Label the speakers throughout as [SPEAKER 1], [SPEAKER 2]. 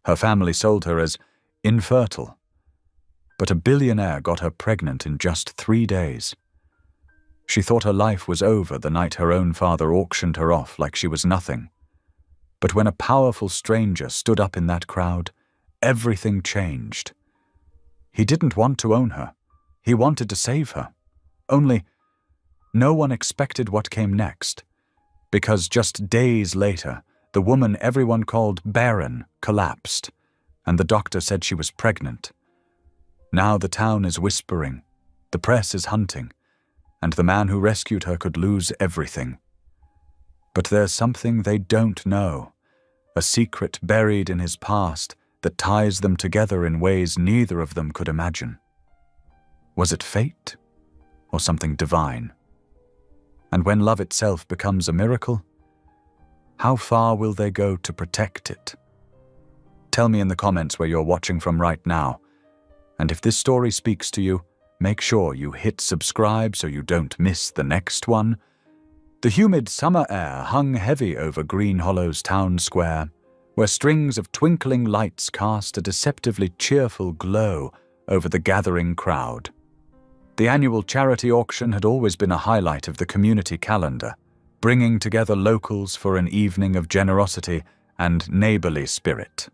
[SPEAKER 1] Her family sold her as infertile, but a billionaire got her pregnant in just 3 days. She thought her life was over the night her own father auctioned her off like she was nothing. But when a powerful stranger stood up in that crowd, everything changed. He didn't want to own her. He wanted to save her. Only, no one expected what came next, because just days later, the woman everyone called barren collapsed, and the doctor said she was pregnant. Now the town is whispering, the press is hunting, and the man who rescued her could lose everything. But there's something they don't know, a secret buried in his past that ties them together in ways neither of them could imagine. Was it fate, or something divine? And when love itself becomes a miracle, how far will they go to protect it? Tell me in the comments where you're watching from right now, and if this story speaks to you, make sure you hit subscribe so you don't miss the next one. The humid summer air hung heavy over Green Hollow's town square, where strings of twinkling lights cast a deceptively cheerful glow over the gathering crowd. The annual charity auction had always been a highlight of the community calendar, bringing together locals for an evening of generosity and neighborly spirit.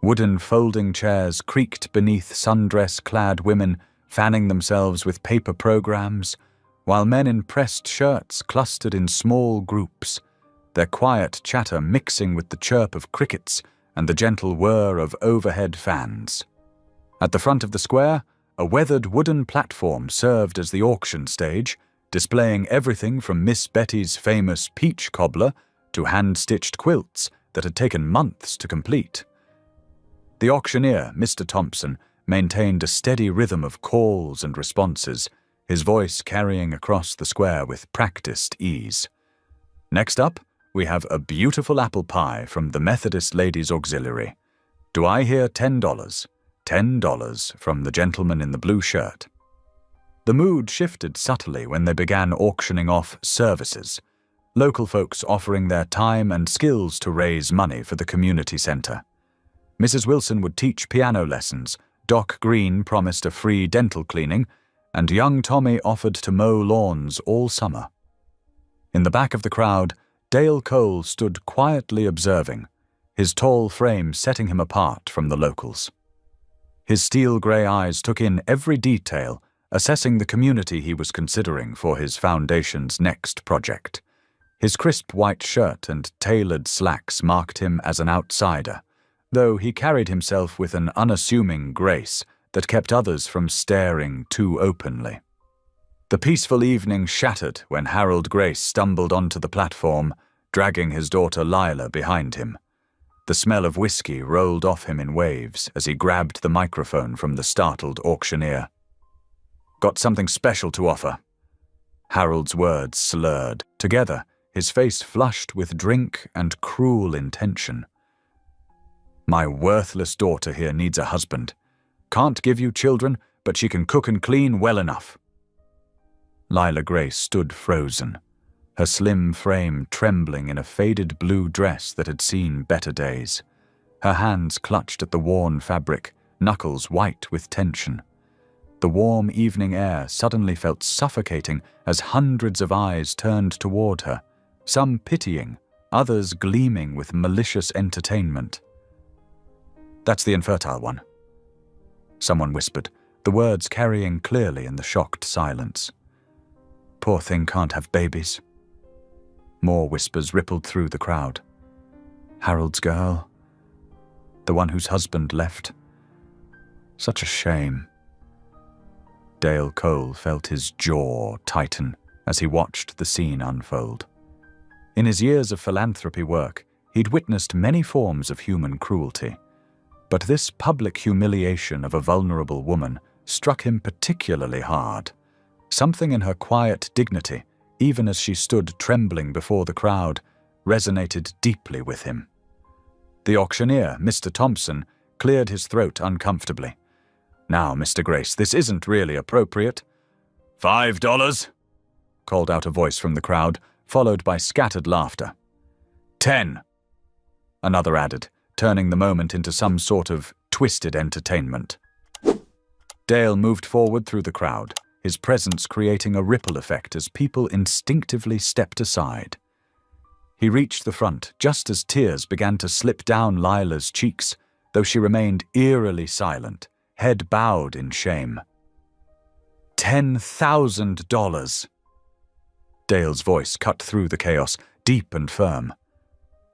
[SPEAKER 1] Wooden folding chairs creaked beneath sundress-clad women fanning themselves with paper programs, while men in pressed shirts clustered in small groups, their quiet chatter mixing with the chirp of crickets and the gentle whir of overhead fans. At the front of the square, a weathered wooden platform served as the auction stage, displaying everything from Miss Betty's famous peach cobbler to hand-stitched quilts that had taken months to complete. The auctioneer, Mr. Thompson, maintained a steady rhythm of calls and responses, his voice carrying across the square with practiced ease. Next up, we have a beautiful apple pie from the Methodist Ladies Auxiliary. Do I hear $10? $10 from the gentleman in the blue shirt. The mood shifted subtly when they began auctioning off services, local folks offering their time and skills to raise money for the community center. Mrs. Wilson would teach piano lessons, Doc Green promised a free dental cleaning, and young Tommy offered to mow lawns all summer. In the back of the crowd, Dale Cole stood quietly observing, his tall frame setting him apart from the locals. His steel-gray eyes took in every detail, assessing the community he was considering for his foundation's next project. His crisp white shirt and tailored slacks marked him as an outsider, though he carried himself with an unassuming grace that kept others from staring too openly. The peaceful evening shattered when Harold Grace stumbled onto the platform, dragging his daughter Lila behind him. The smell of whiskey rolled off him in waves as he grabbed the microphone from the startled auctioneer. "Got something special to offer." Harold's words slurred. Together, his face flushed with drink and cruel intention. "My worthless daughter here needs a husband. Can't give you children, but she can cook and clean well enough." Lila Grace stood frozen, her slim frame trembling in a faded blue dress that had seen better days. Her hands clutched at the worn fabric, knuckles white with tension. The warm evening air suddenly felt suffocating as hundreds of eyes turned toward her, some pitying, others gleaming with malicious entertainment. "That's the infertile one," someone whispered, the words carrying clearly in the shocked silence. "Poor thing can't have babies." More whispers rippled through the crowd. "Harold's girl. The one whose husband left. Such a shame." Dale Cole felt his jaw tighten as he watched the scene unfold. In his years of philanthropy work, he'd witnessed many forms of human cruelty, but this public humiliation of a vulnerable woman struck him particularly hard. Something in her quiet dignity, even as she stood trembling before the crowd, resonated deeply with him. The auctioneer, Mr. Thompson, cleared his throat uncomfortably. "Now, Mr. Grace, this isn't really appropriate." $5, called out a voice from the crowd, followed by scattered laughter. 10, another added, turning the moment into some sort of twisted entertainment. Dale moved forward through the crowd, his presence creating a ripple effect as people instinctively stepped aside. He reached the front just as tears began to slip down Lila's cheeks, though she remained eerily silent, head bowed in shame. $10,000! Dale's voice cut through the chaos, deep and firm.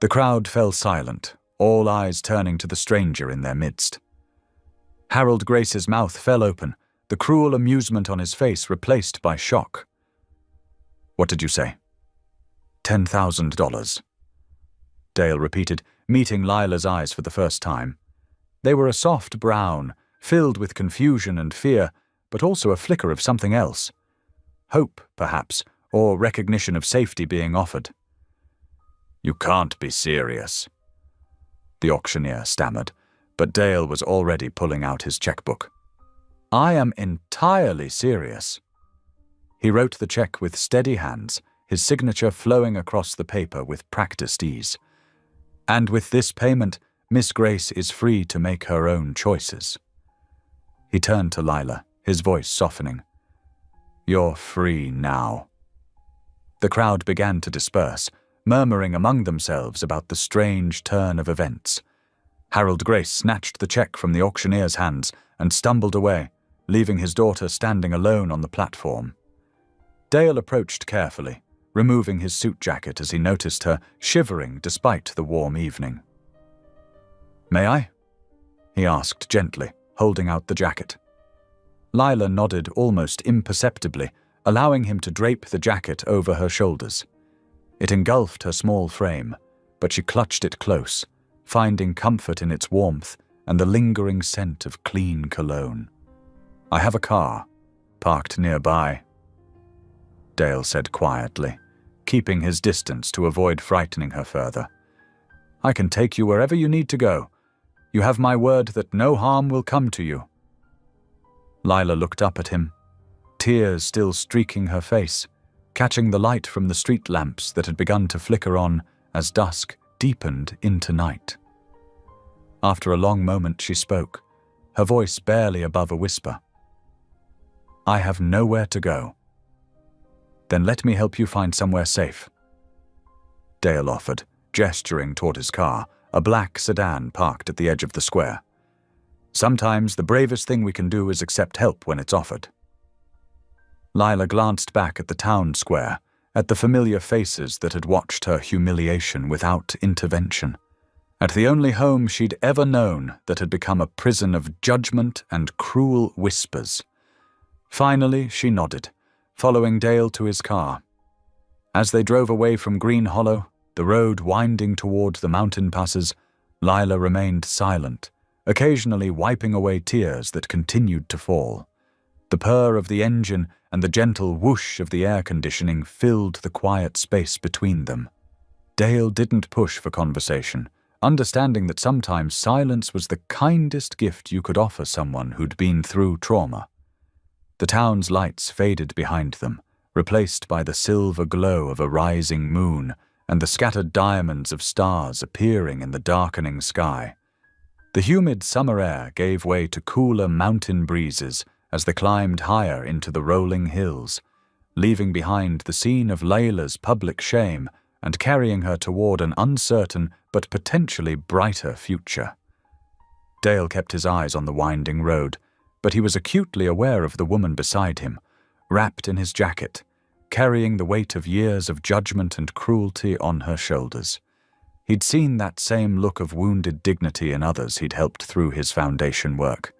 [SPEAKER 1] The crowd fell silent, all eyes turning to the stranger in their midst. Harold Grace's mouth fell open, the cruel amusement on his face replaced by shock. "What did you say?" $10,000. Dale repeated, meeting Lila's eyes for the first time. They were a soft brown, filled with confusion and fear, but also a flicker of something else. Hope, perhaps, or recognition of safety being offered. "You can't be serious," the auctioneer stammered, but Dale was already pulling out his checkbook. "I am entirely serious." He wrote the check with steady hands, his signature flowing across the paper with practiced ease. "And with this payment, Miss Grace is free to make her own choices." He turned to Lila, his voice softening. "You're free now." The crowd began to disperse, murmuring among themselves about the strange turn of events. Harold Grace snatched the check from the auctioneer's hands and stumbled away, leaving his daughter standing alone on the platform. Dale approached carefully, removing his suit jacket as he noticed her shivering despite the warm evening. "May I?" he asked gently, holding out the jacket. Lila nodded almost imperceptibly, allowing him to drape the jacket over her shoulders. It engulfed her small frame, but she clutched it close, finding comfort in its warmth and the lingering scent of clean cologne. "I have a car, parked nearby," Dale said quietly, keeping his distance to avoid frightening her further. "I can take you wherever you need to go. You have my word that no harm will come to you." Lila looked up at him, tears still streaking her face, catching the light from the street lamps that had begun to flicker on as dusk deepened into night. After a long moment she spoke, her voice barely above a whisper. "I have nowhere to go." "Then let me help you find somewhere safe," Dale offered, gesturing toward his car, a black sedan parked at the edge of the square. "Sometimes the bravest thing we can do is accept help when it's offered." Lila glanced back at the town square, at the familiar faces that had watched her humiliation without intervention, at the only home she'd ever known that had become a prison of judgment and cruel whispers. Finally, she nodded, following Dale to his car. As they drove away from Green Hollow, the road winding toward the mountain passes, Lila remained silent, occasionally wiping away tears that continued to fall. The purr of the engine and the gentle whoosh of the air conditioning filled the quiet space between them. Dale didn't push for conversation, understanding that sometimes silence was the kindest gift you could offer someone who'd been through trauma. The town's lights faded behind them, replaced by the silver glow of a rising moon and the scattered diamonds of stars appearing in the darkening sky. The humid summer air gave way to cooler mountain breezes as they climbed higher into the rolling hills, leaving behind the scene of Layla's public shame and carrying her toward an uncertain but potentially brighter future. Dale kept his eyes on the winding road, but he was acutely aware of the woman beside him, wrapped in his jacket, carrying the weight of years of judgment and cruelty on her shoulders. He'd seen that same look of wounded dignity in others he'd helped through his foundation work.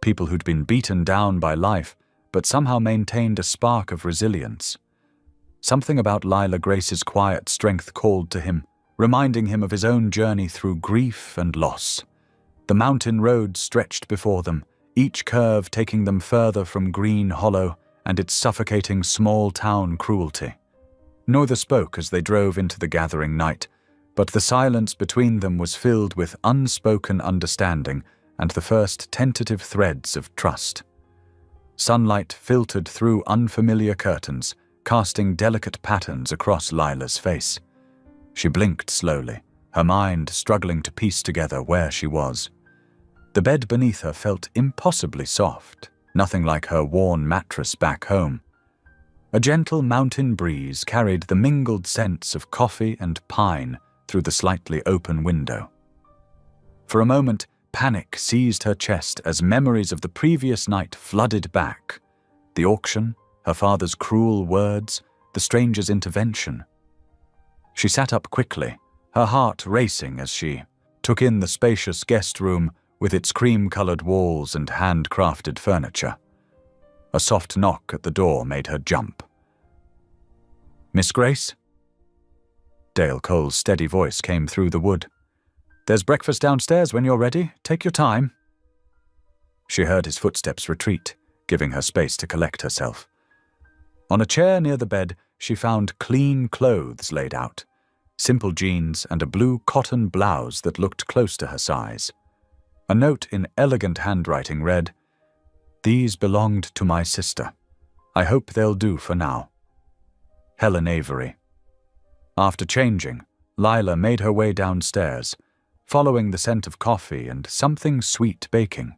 [SPEAKER 1] People who'd been beaten down by life, but somehow maintained a spark of resilience. Something about Lila Grace's quiet strength called to him, reminding him of his own journey through grief and loss. The mountain road stretched before them, each curve taking them further from Green Hollow and its suffocating small-town cruelty. Neither spoke as they drove into the gathering night, but the silence between them was filled with unspoken understanding and the first tentative threads of trust. Sunlight filtered through unfamiliar curtains, casting delicate patterns across Lila's face. She blinked slowly, her mind struggling to piece together where she was. The bed beneath her felt impossibly soft, nothing like her worn mattress back home. A gentle mountain breeze carried the mingled scents of coffee and pine through the slightly open window. For a moment, panic seized her chest as memories of the previous night flooded back. The auction, her father's cruel words, the stranger's intervention. She sat up quickly, her heart racing as she took in the spacious guest room with its cream-colored walls and handcrafted furniture. A soft knock at the door made her jump. "Miss Grace?" Dale Cole's steady voice came through the wood. "There's breakfast downstairs when you're ready. Take your time." She heard his footsteps retreat, giving her space to collect herself. On a chair near the bed, she found clean clothes laid out, simple jeans and a blue cotton blouse that looked close to her size. A note in elegant handwriting read, "These belonged to my sister. I hope they'll do for now. Helen Avery." After changing, Lila made her way downstairs, following the scent of coffee and something sweet baking.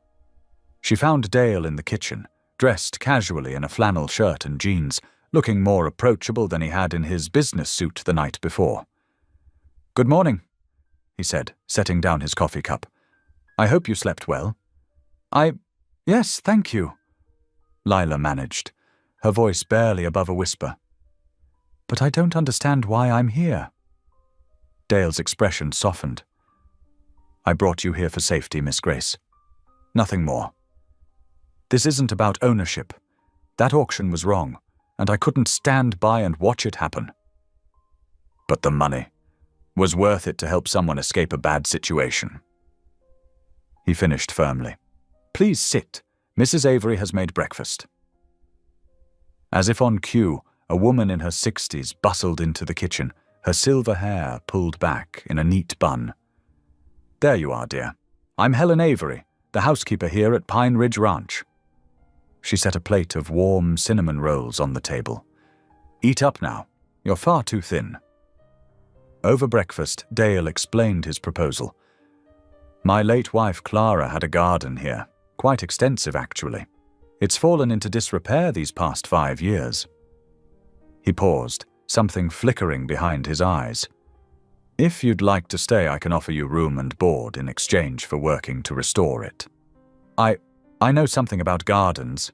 [SPEAKER 1] She found Dale in the kitchen, dressed casually in a flannel shirt and jeans, looking more approachable than he had in his business suit the night before. "Good morning," he said, setting down his coffee cup. "I hope you slept well." Yes, thank you," Lila managed, her voice barely above a whisper. "But I don't understand why I'm here." Dale's expression softened. "I brought you here for safety, Miss Grace. Nothing more. This isn't about ownership. That auction was wrong, and I couldn't stand by and watch it happen. But the money was worth it to help someone escape a bad situation." He finished firmly. "Please sit. Mrs. Avery has made breakfast." As if on cue, a woman in her 60s bustled into the kitchen, her silver hair pulled back in a neat bun. "There you are, dear. I'm Helen Avery, the housekeeper here at Pine Ridge Ranch." She set a plate of warm cinnamon rolls on the table. "Eat up now. You're far too thin." Over breakfast, Dale explained his proposal. "My late wife Clara had a garden here, quite extensive actually. It's fallen into disrepair these past 5 years." He paused, something flickering behind his eyes. "If you'd like to stay, I can offer you room and board in exchange for working to restore it." I know something about gardens,"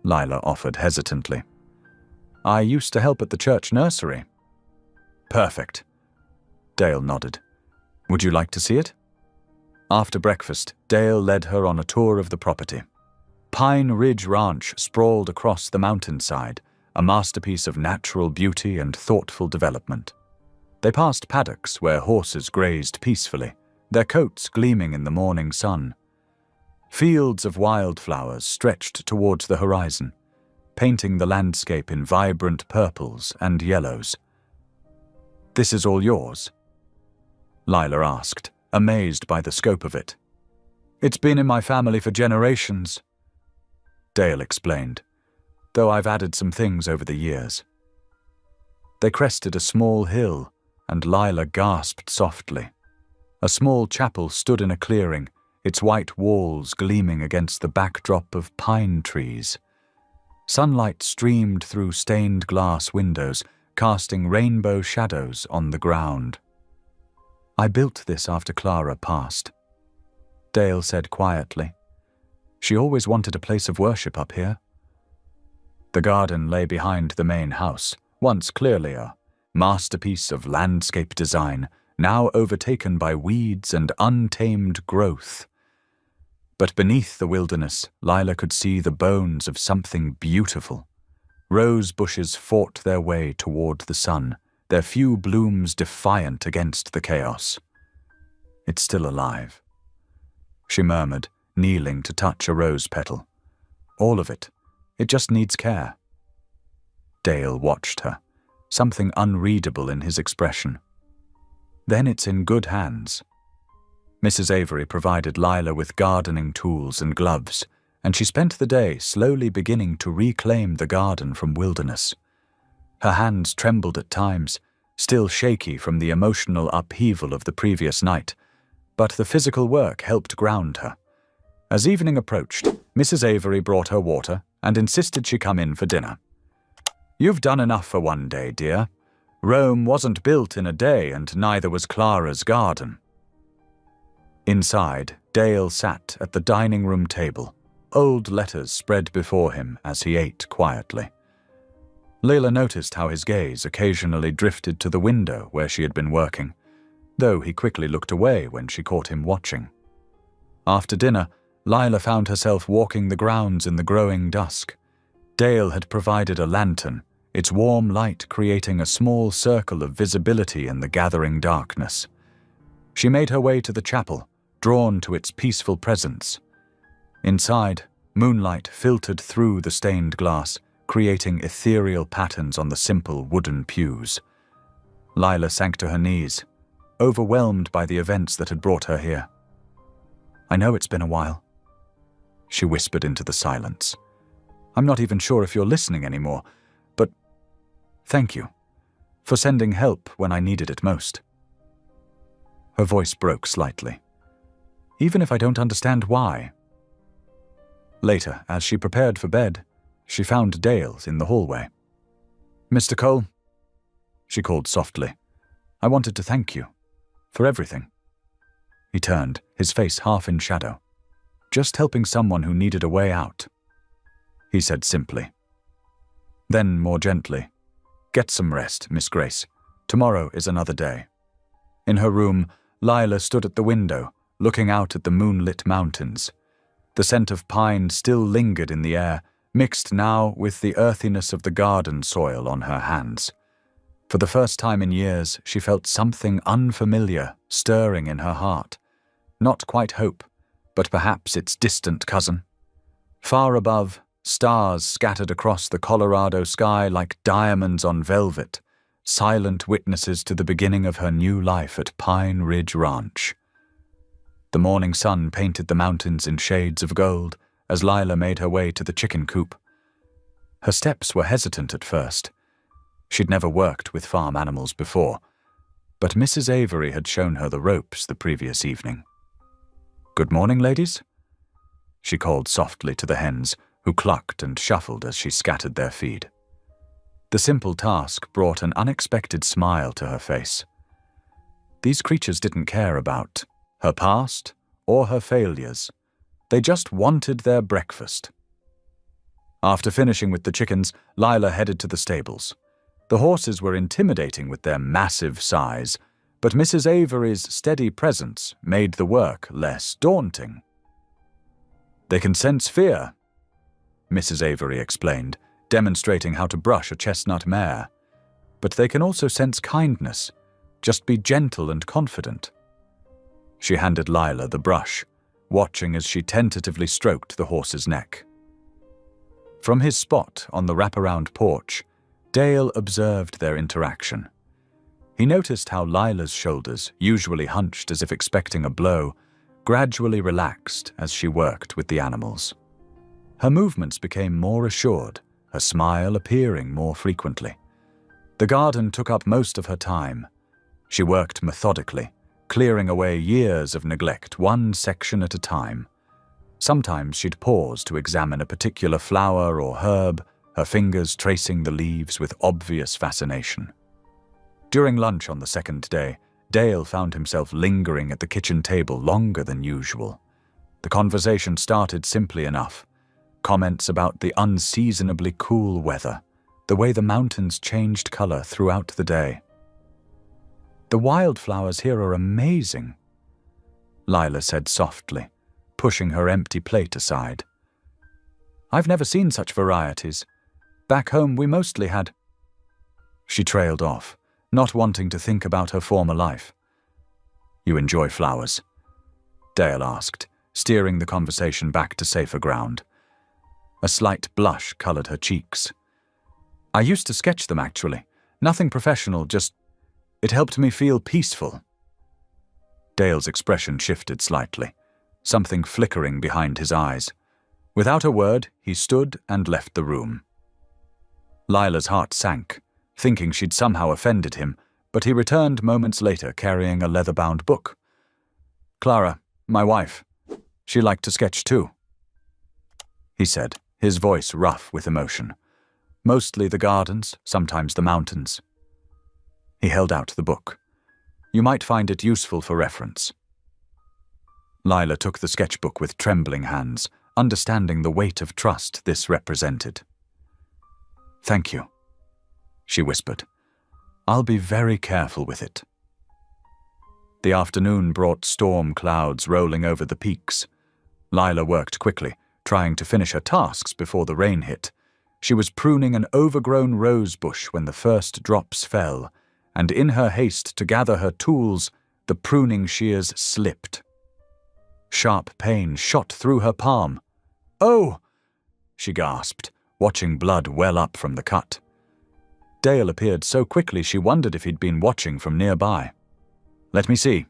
[SPEAKER 1] Lila offered hesitantly. "I used to help at the church nursery." "Perfect." Dale nodded. "Would you like to see it?" After breakfast, Dale led her on a tour of the property. Pine Ridge Ranch sprawled across the mountainside, a masterpiece of natural beauty and thoughtful development. They passed paddocks where horses grazed peacefully, their coats gleaming in the morning sun. Fields of wildflowers stretched towards the horizon, painting the landscape in vibrant purples and yellows. "This is all yours?" Lila asked, amazed by the scope of it. "It's been in my family for generations," Dale explained, "though I've added some things over the years." They crested a small hill, and Lila gasped softly. A small chapel stood in a clearing, its white walls gleaming against the backdrop of pine trees. Sunlight streamed through stained glass windows, casting rainbow shadows on the ground. "I built this after Clara passed," Dale said quietly. "She always wanted a place of worship up here." The garden lay behind the main house, once clearly a masterpiece of landscape design, now overtaken by weeds and untamed growth. But beneath the wilderness, Lila could see the bones of something beautiful. Rose bushes fought their way toward the sun, their few blooms defiant against the chaos. "It's still alive," she murmured, kneeling to touch a rose petal. "All of it. It just needs care." Dale watched her, something unreadable in his expression. "Then it's in good hands." Mrs. Avery provided Lila with gardening tools and gloves, and she spent the day slowly beginning to reclaim the garden from wilderness. Her hands trembled at times, still shaky from the emotional upheaval of the previous night, but the physical work helped ground her. As evening approached, Mrs. Avery brought her water and insisted she come in for dinner. "You've done enough for one day, dear. Rome wasn't built in a day, and neither was Clara's garden." Inside, Dale sat at the dining room table, old letters spread before him as he ate quietly. Layla noticed how his gaze occasionally drifted to the window where she had been working, though he quickly looked away when she caught him watching. After dinner, Lila found herself walking the grounds in the growing dusk. Dale had provided a lantern, its warm light creating a small circle of visibility in the gathering darkness. She made her way to the chapel, drawn to its peaceful presence. Inside, moonlight filtered through the stained glass, creating ethereal patterns on the simple wooden pews. Lila sank to her knees, overwhelmed by the events that had brought her here. "I know it's been a while," she whispered into the silence. "I'm not even sure if you're listening anymore, but thank you for sending help when I needed it most." Her voice broke slightly. "Even if I don't understand why." Later, as she prepared for bed, she found Dale in the hallway. "Mr. Cole," she called softly, "I wanted to thank you for everything." He turned, his face half in shadow. "Just helping someone who needed a way out," he said simply. Then, more gently, "Get some rest, Miss Grace. Tomorrow is another day." In her room, Lila stood at the window, looking out at the moonlit mountains. The scent of pine still lingered in the air, mixed now with the earthiness of the garden soil on her hands. For the first time in years, she felt something unfamiliar stirring in her heart. Not quite hope, but perhaps its distant cousin. Far above, stars scattered across the Colorado sky like diamonds on velvet, silent witnesses to the beginning of her new life at Pine Ridge Ranch. The morning sun painted the mountains in shades of gold as Lila made her way to the chicken coop. Her steps were hesitant at first. She'd never worked with farm animals before, but Mrs. Avery had shown her the ropes the previous evening. "Good morning, ladies," she called softly to the hens, who clucked and shuffled as she scattered their feed. The simple task brought an unexpected smile to her face. These creatures didn't care about her past or her failures. They just wanted their breakfast. After finishing with the chickens, Lila headed to the stables. The horses were intimidating with their massive size, but Mrs. Avery's steady presence made the work less daunting. "They can sense fear," Mrs. Avery explained, demonstrating how to brush a chestnut mare. "But they can also sense kindness. Just be gentle and confident." She handed Lila the brush, watching as she tentatively stroked the horse's neck. From his spot on the wraparound porch, Dale observed their interaction. He noticed how Lila's shoulders, usually hunched as if expecting a blow, gradually relaxed as she worked with the animals. Her movements became more assured, her smile appearing more frequently. The garden took up most of her time. She worked methodically, clearing away years of neglect, one section at a time. Sometimes she'd pause to examine a particular flower or herb, her fingers tracing the leaves with obvious fascination. During lunch on the second day, Dale found himself lingering at the kitchen table longer than usual. The conversation started simply enough. Comments about the unseasonably cool weather, the way the mountains changed color throughout the day. "The wildflowers here are amazing," Lila said softly, pushing her empty plate aside. "I've never seen such varieties. Back home we mostly had—" She trailed off, not wanting to think about her former life. "You enjoy flowers?" Dale asked, steering the conversation back to safer ground. A slight blush colored her cheeks. "I used to sketch them, actually. Nothing professional, just... it helped me feel peaceful." Dale's expression shifted slightly, something flickering behind his eyes. Without a word, he stood and left the room. Lila's heart sank, thinking she'd somehow offended him, but he returned moments later carrying a leather-bound book. "Clara, my wife. She liked to sketch too," he said, his voice rough with emotion. "Mostly the gardens, sometimes the mountains." He held out the book. "You might find it useful for reference." Lila took the sketchbook with trembling hands, understanding the weight of trust this represented. "Thank you," she whispered. "I'll be very careful with it." The afternoon brought storm clouds rolling over the peaks. Lila worked quickly, trying to finish her tasks before the rain hit. She was pruning an overgrown rose bush when the first drops fell, and in her haste to gather her tools, the pruning shears slipped. Sharp pain shot through her palm. "Oh!" she gasped, watching blood well up from the cut. Dale appeared so quickly she wondered if he'd been watching from nearby. "Let me see,"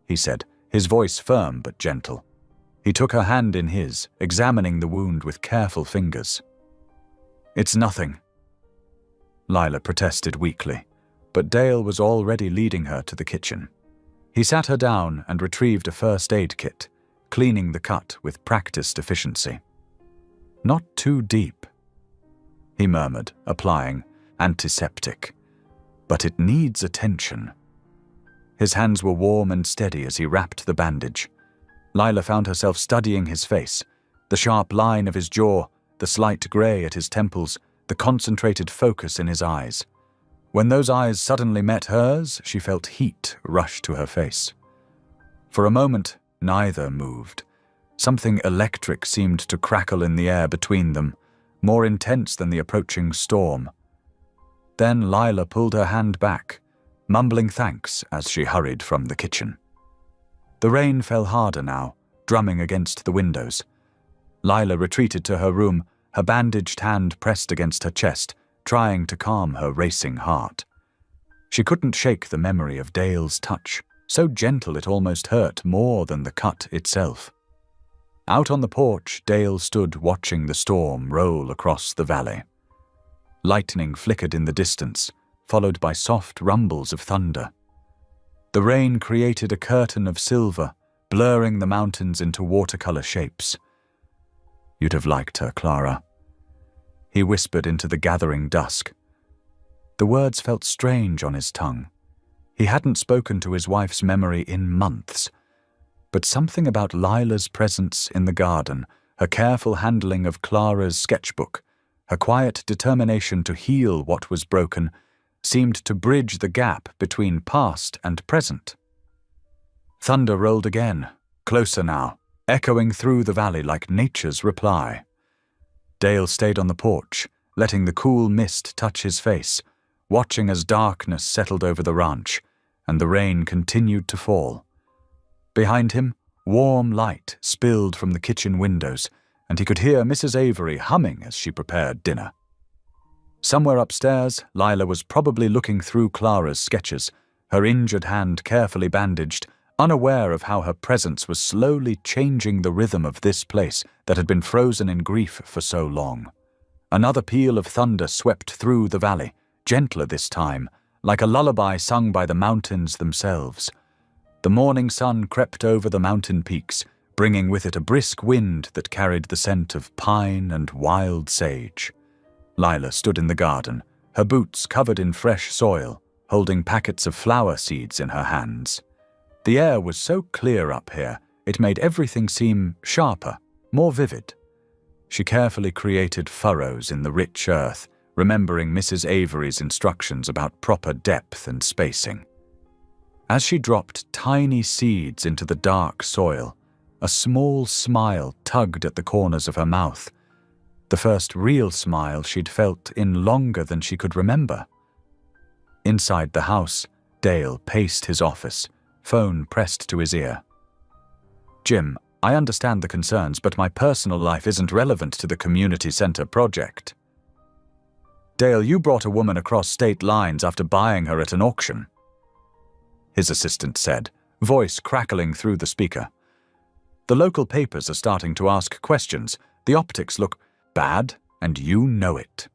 [SPEAKER 1] he said, his voice firm but gentle. He took her hand in his, examining the wound with careful fingers. "It's nothing," Lila protested weakly, but Dale was already leading her to the kitchen. He sat her down and retrieved a first aid kit, cleaning the cut with practiced efficiency. "Not too deep," he murmured, applying antiseptic. "But it needs attention." His hands were warm and steady as he wrapped the bandage. Lila found herself studying his face, the sharp line of his jaw, the slight grey at his temples, the concentrated focus in his eyes. When those eyes suddenly met hers, she felt heat rush to her face. For a moment, neither moved. Something electric seemed to crackle in the air between them, more intense than the approaching storm. Then Lila pulled her hand back, mumbling thanks as she hurried from the kitchen. The rain fell harder now, drumming against the windows. Lila retreated to her room, her bandaged hand pressed against her chest, trying to calm her racing heart. She couldn't shake the memory of Dale's touch, so gentle it almost hurt more than the cut itself. Out on the porch, Dale stood watching the storm roll across the valley. Lightning flickered in the distance, followed by soft rumbles of thunder. The rain created a curtain of silver, blurring the mountains into watercolor shapes. "You'd have liked her, Clara," he whispered into the gathering dusk. The words felt strange on his tongue. He hadn't spoken to his wife's memory in months, but something about Lila's presence in the garden, her careful handling of Clara's sketchbook, her quiet determination to heal what was broken, seemed to bridge the gap between past and present. Thunder rolled again, closer now, echoing through the valley like nature's reply. Dale stayed on the porch, letting the cool mist touch his face, watching as darkness settled over the ranch, and the rain continued to fall. Behind him, warm light spilled from the kitchen windows, and he could hear Mrs. Avery humming as she prepared dinner. Somewhere upstairs, Lila was probably looking through Clara's sketches, her injured hand carefully bandaged, unaware of how her presence was slowly changing the rhythm of this place that had been frozen in grief for so long. Another peal of thunder swept through the valley, gentler this time, like a lullaby sung by the mountains themselves. The morning sun crept over the mountain peaks, bringing with it a brisk wind that carried the scent of pine and wild sage. Lila stood in the garden, her boots covered in fresh soil, holding packets of flower seeds in her hands. The air was so clear up here, it made everything seem sharper, more vivid. She carefully created furrows in the rich earth, remembering Mrs. Avery's instructions about proper depth and spacing. As she dropped tiny seeds into the dark soil, a small smile tugged at the corners of her mouth, the first real smile she'd felt in longer than she could remember. Inside the house, Dale paced his office, phone pressed to his ear. "Jim, I understand the concerns, but my personal life isn't relevant to the community center project." "Dale, you brought a woman across state lines after buying her at an auction," his assistant said, voice crackling through the speaker. "The local papers are starting to ask questions. The optics look bad, and you know it."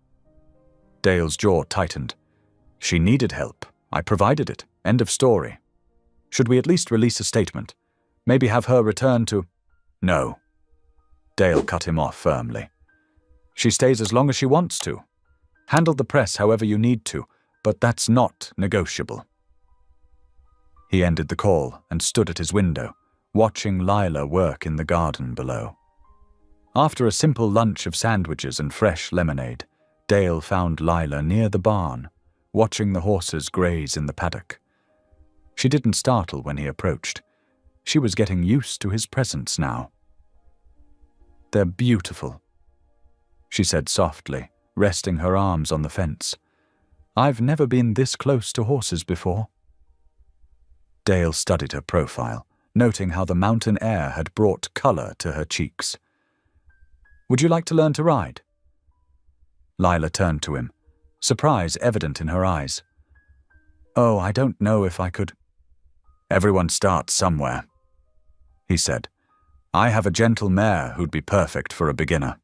[SPEAKER 1] Dale's jaw tightened. "She needed help. I provided it. End of story. Should we at least release a statement? Maybe have her return to— No. Dale cut him off firmly. She stays as long as she wants to. Handle the press however you need to, but that's not negotiable. He ended the call and stood at his window, watching Lila work in the garden below. After a simple lunch of sandwiches and fresh lemonade, Dale found Lila near the barn, watching the horses graze in the paddock. She didn't startle when he approached. She was getting used to his presence now. "They're beautiful," she said softly, resting her arms on the fence. "I've never been this close to horses before." Dale studied her profile, noting how the mountain air had brought color to her cheeks. "Would you like to learn to ride?" Lila turned to him, surprise evident in her eyes. "Oh, I don't know if I could." "Everyone starts somewhere," he said. "I have a gentle mare who'd be perfect for a beginner."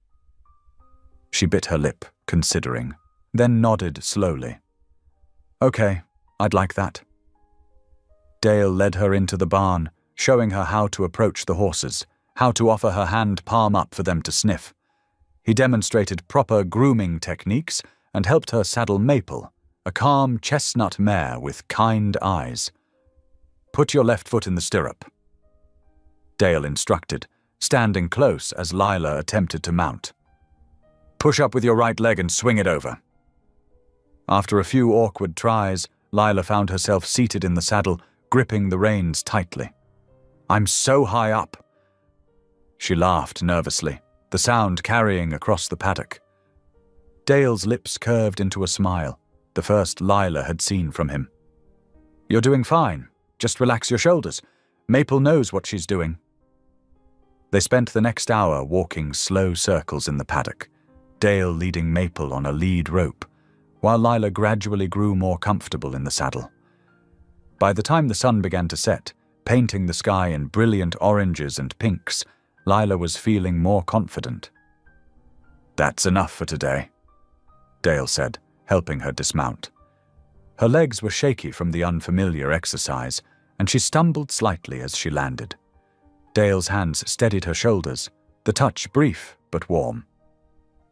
[SPEAKER 1] She bit her lip, considering, then nodded slowly. "Okay, I'd like that." Dale led her into the barn, showing her how to approach the horses, how to offer her hand palm up for them to sniff. He demonstrated proper grooming techniques and helped her saddle Maple, a calm chestnut mare with kind eyes. "Put your left foot in the stirrup," Dale instructed, standing close as Lila attempted to mount. "Push up with your right leg and swing it over." After a few awkward tries, Lila found herself seated in the saddle, gripping the reins tightly. "I'm so high up." She laughed nervously, the sound carrying across the paddock. Dale's lips curved into a smile, the first Lila had seen from him. "You're doing fine. Just relax your shoulders. Maple knows what she's doing." They spent the next hour walking slow circles in the paddock, Dale leading Maple on a lead rope, while Lila gradually grew more comfortable in the saddle. By the time the sun began to set, painting the sky in brilliant oranges and pinks, Lila was feeling more confident. "That's enough for today," Dale said, helping her dismount. Her legs were shaky from the unfamiliar exercise, and she stumbled slightly as she landed. Dale's hands steadied her shoulders, the touch brief but warm.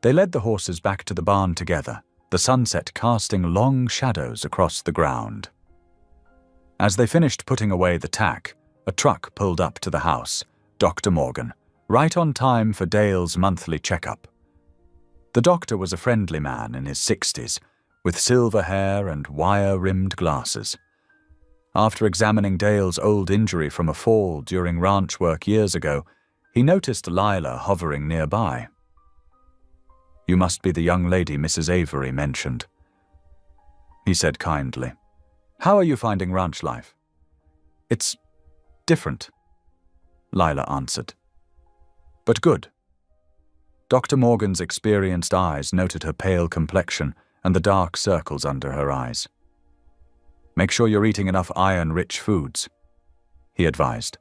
[SPEAKER 1] They led the horses back to the barn together, the sunset casting long shadows across the ground. As they finished putting away the tack, a truck pulled up to the house, Dr. Morgan, right on time for Dale's monthly checkup. The doctor was a friendly man in his 60s, with silver hair and wire-rimmed glasses. After examining Dale's old injury from a fall during ranch work years ago, he noticed Lila hovering nearby. "You must be the young lady Mrs. Avery mentioned," he said kindly. "How are you finding ranch life?" "It's different," Lila answered. "But good." Dr. Morgan's experienced eyes noted her pale complexion and the dark circles under her eyes. "Make sure you're eating enough iron-rich foods," he advised.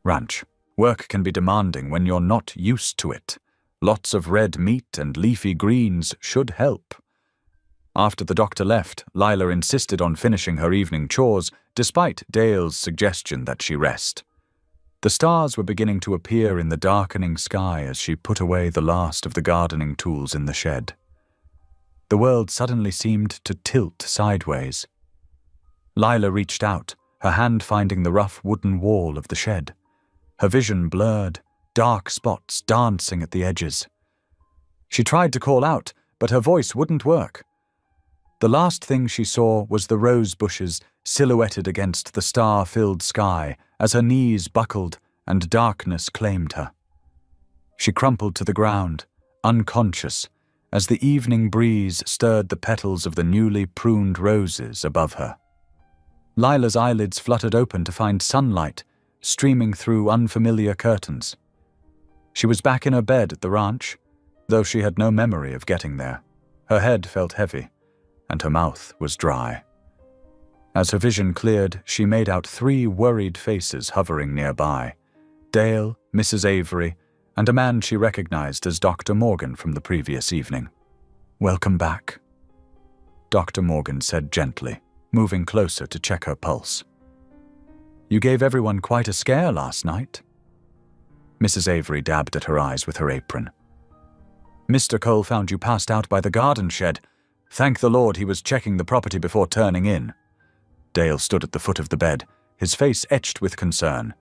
[SPEAKER 1] "Ranch work can be demanding when you're not used to it. Lots of red meat and leafy greens should help." After the doctor left, Lila insisted on finishing her evening chores, despite Dale's suggestion that she rest. The stars were beginning to appear in the darkening sky as she put away the last of the gardening tools in the shed. The world suddenly seemed to tilt sideways. Lila reached out, her hand finding the rough wooden wall of the shed. Her vision blurred, dark spots dancing at the edges. She tried to call out, but her voice wouldn't work. The last thing she saw was the rose bushes silhouetted against the star-filled sky as her knees buckled and darkness claimed her. She crumpled to the ground, unconscious, as the evening breeze stirred the petals of the newly pruned roses above her. Lila's eyelids fluttered open to find sunlight streaming through unfamiliar curtains. She was back in her bed at the ranch, though she had no memory of getting there. Her head felt heavy, and her mouth was dry. As her vision cleared, she made out 3 worried faces hovering nearby: Dale, Mrs. Avery, and a man she recognized as Dr. Morgan from the previous evening. "Welcome back," Dr. Morgan said gently, moving closer to check her pulse. "You gave everyone quite a scare last night." Mrs. Avery dabbed at her eyes with her apron. "Mr. Cole found you passed out by the garden shed. Thank the Lord he was checking the property before turning in." Dale stood at the foot of the bed, his face etched with concern.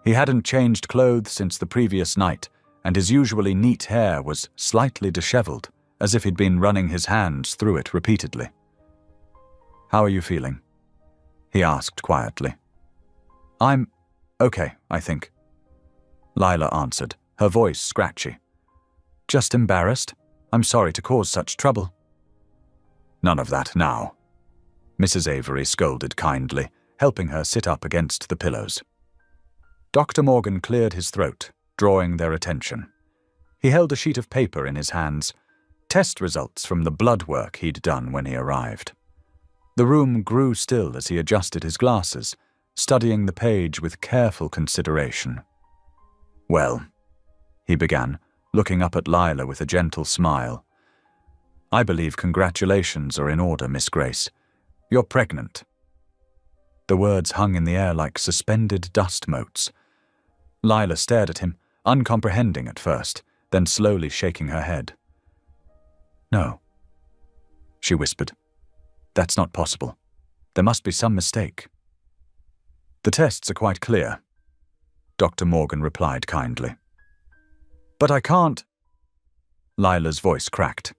[SPEAKER 1] He hadn't changed clothes since the previous night, and his usually neat hair was slightly disheveled, as if he'd been running his hands through it repeatedly. "How are you feeling?" he asked quietly. "I'm okay, I think," Lila answered, her voice scratchy. "Just embarrassed. I'm sorry to cause such trouble." "None of that now," Mrs. Avery scolded kindly, helping her sit up against the pillows. Dr. Morgan cleared his throat, drawing their attention. He held a sheet of paper in his hands, test results from the blood work he'd done when he arrived. The room grew still as he adjusted his glasses, studying the page with careful consideration. "Well," he began, looking up at Lila with a gentle smile. "I believe congratulations are in order, Miss Grace. You're pregnant." The words hung in the air like suspended dust motes. Lila stared at him, uncomprehending at first, then slowly shaking her head. "No," she whispered. "That's not possible. There must be some mistake." "The tests are quite clear," Dr. Morgan replied kindly. "But I can't—" Lila's voice cracked.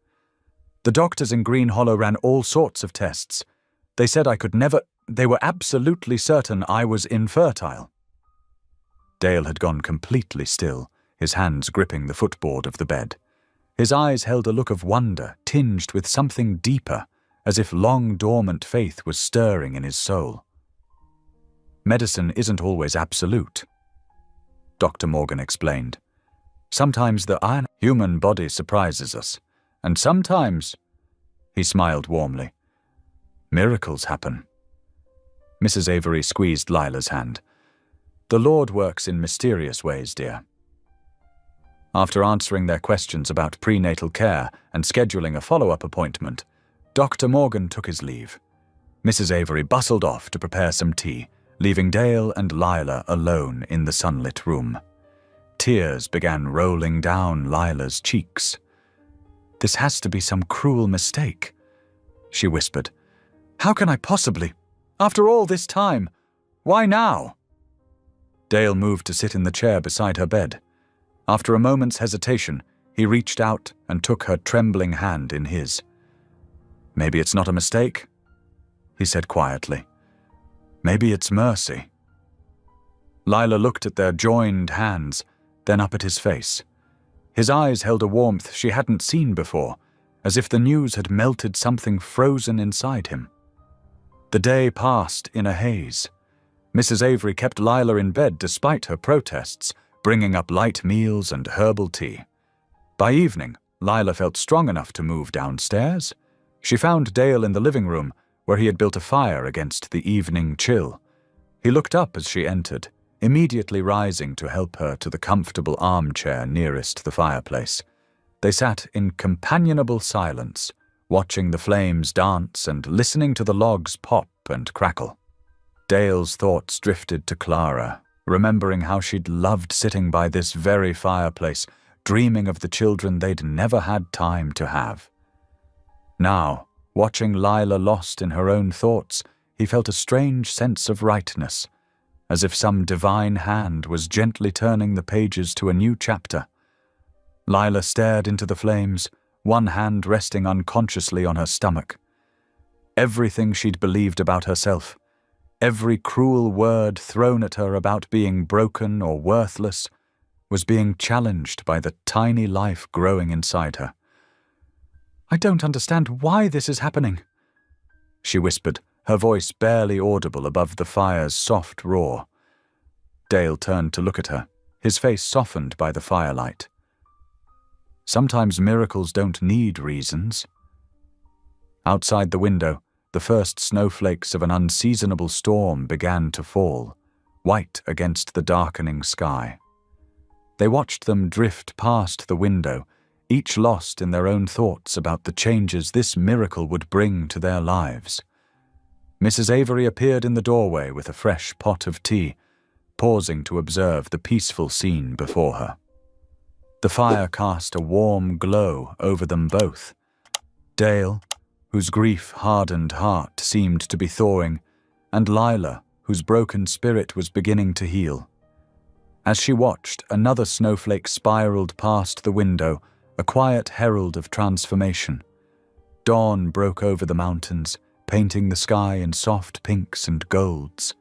[SPEAKER 1] "The doctors in Green Hollow ran all sorts of tests. They said I could never— They were absolutely certain I was infertile." Dale had gone completely still, his hands gripping the footboard of the bed. His eyes held a look of wonder tinged with something deeper, as if long-dormant faith was stirring in his soul. "Medicine isn't always absolute," Dr. Morgan explained. "Sometimes the human body surprises us, and sometimes—" he smiled warmly— "miracles happen." Mrs. Avery squeezed Lila's hand. "The Lord works in mysterious ways, dear." After answering their questions about prenatal care and scheduling a follow-up appointment, Dr. Morgan took his leave. Mrs. Avery bustled off to prepare some tea, leaving Dale and Lila alone in the sunlit room. Tears began rolling down Lila's cheeks. "This has to be some cruel mistake," she whispered. "How can I possibly? After all this time? Why now?" Dale moved to sit in the chair beside her bed. After a moment's hesitation, he reached out and took her trembling hand in his. "Maybe it's not a mistake," he said quietly. "Maybe it's mercy." Lila looked at their joined hands, then up at his face. His eyes held a warmth she hadn't seen before, as if the news had melted something frozen inside him. The day passed in a haze. Mrs. Avery kept Lila in bed despite her protests, bringing up light meals and herbal tea. By evening, Lila felt strong enough to move downstairs. She found Dale in the living room, where he had built a fire against the evening chill. He looked up as she entered, immediately rising to help her to the comfortable armchair nearest the fireplace. They sat in companionable silence, watching the flames dance and listening to the logs pop and crackle. Dale's thoughts drifted to Clara, remembering how she'd loved sitting by this very fireplace, dreaming of the children they'd never had time to have. Now, watching Lila lost in her own thoughts, he felt a strange sense of rightness, as if some divine hand was gently turning the pages to a new chapter. Lila stared into the flames, one hand resting unconsciously on her stomach. Everything she'd believed about herself, every cruel word thrown at her about being broken or worthless, was being challenged by the tiny life growing inside her. "I don't understand why this is happening," she whispered, her voice barely audible above the fire's soft roar. Dale turned to look at her, his face softened by the firelight. "Sometimes miracles don't need reasons." Outside the window, the first snowflakes of an unseasonable storm began to fall, white against the darkening sky. They watched them drift past the window, each lost in their own thoughts about the changes this miracle would bring to their lives. Mrs. Avery appeared in the doorway with a fresh pot of tea, pausing to observe the peaceful scene before her. The fire cast a warm glow over them both. Dale, whose grief-hardened heart seemed to be thawing, and Lila, whose broken spirit was beginning to heal. As she watched, another snowflake spiraled past the window, a quiet herald of transformation. Dawn broke over the mountains, painting the sky in soft pinks and golds.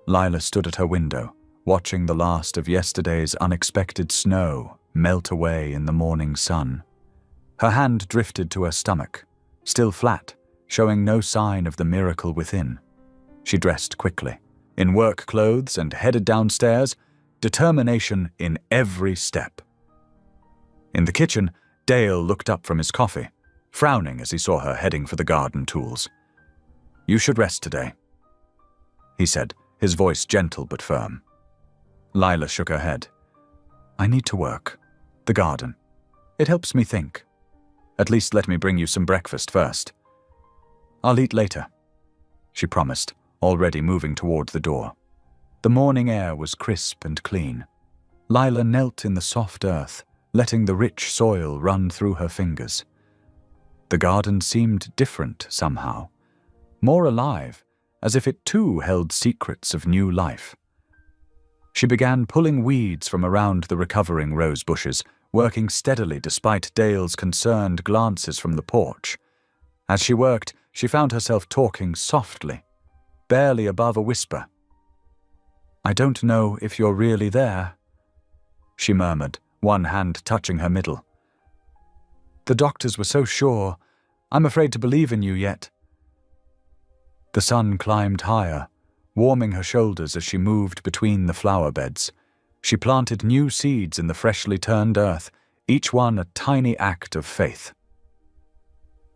[SPEAKER 1] Lila stood at her window, watching the last of yesterday's unexpected snow melt away in the morning sun. Her hand drifted to her stomach, still flat, showing no sign of the miracle within. She dressed quickly, in work clothes, and headed downstairs, determination in every step. In the kitchen, Dale looked up from his coffee, frowning as he saw her heading for the garden tools. "You should rest today," he said, his voice gentle but firm. Lila shook her head. "I need to work. The garden. It helps me think. At least let me bring you some breakfast first." "I'll eat later," she promised, already moving toward the door. The morning air was crisp and clean. Lila knelt in the soft earth, letting the rich soil run through her fingers. The garden seemed different somehow, more alive, as if it too held secrets of new life. She began pulling weeds from around the recovering rose bushes, working steadily despite Dale's concerned glances from the porch. As she worked, she found herself talking softly, barely above a whisper. "I don't know if you're really there," she murmured, one hand touching her middle. "The doctors were so sure. I'm afraid to believe in you yet." The sun climbed higher, warming her shoulders as she moved between the flower beds. She planted new seeds in the freshly turned earth, each one a tiny act of faith.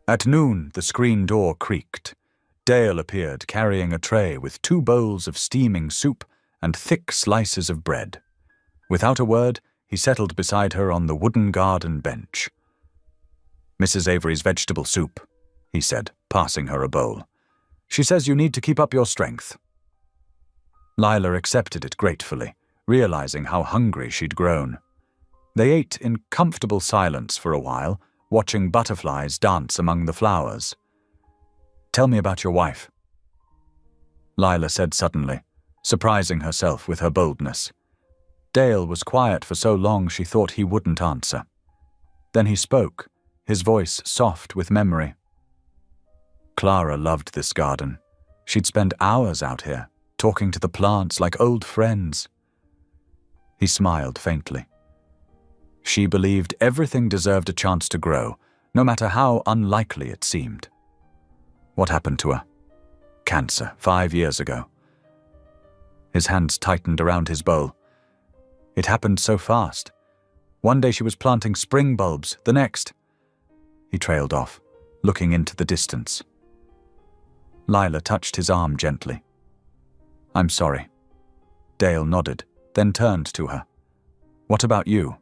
[SPEAKER 1] At noon, the screen door creaked. Dale appeared carrying a tray with 2 bowls of steaming soup and thick slices of bread. Without a word, he settled beside her on the wooden garden bench. "Mrs. Avery's vegetable soup," he said, passing her a bowl. "She says you need to keep up your strength." Lila accepted it gratefully, realizing how hungry she'd grown. They ate in comfortable silence for a while, watching butterflies dance among the flowers. "Tell me about your wife," Lila said suddenly, surprising herself with her boldness. Dale was quiet for so long she thought he wouldn't answer. Then he spoke, his voice soft with memory. "Clara loved this garden. She'd spend hours out here, talking to the plants like old friends." He smiled faintly. She believed everything deserved a chance to grow, no matter how unlikely it seemed. "What happened to her?" "Cancer, 5 years ago." His hands tightened around his bowl. "It happened so fast. One day she was planting spring bulbs, the next—" He trailed off, looking into the distance. Lila touched his arm gently. "I'm sorry." Dale nodded, then turned to her. "What about you?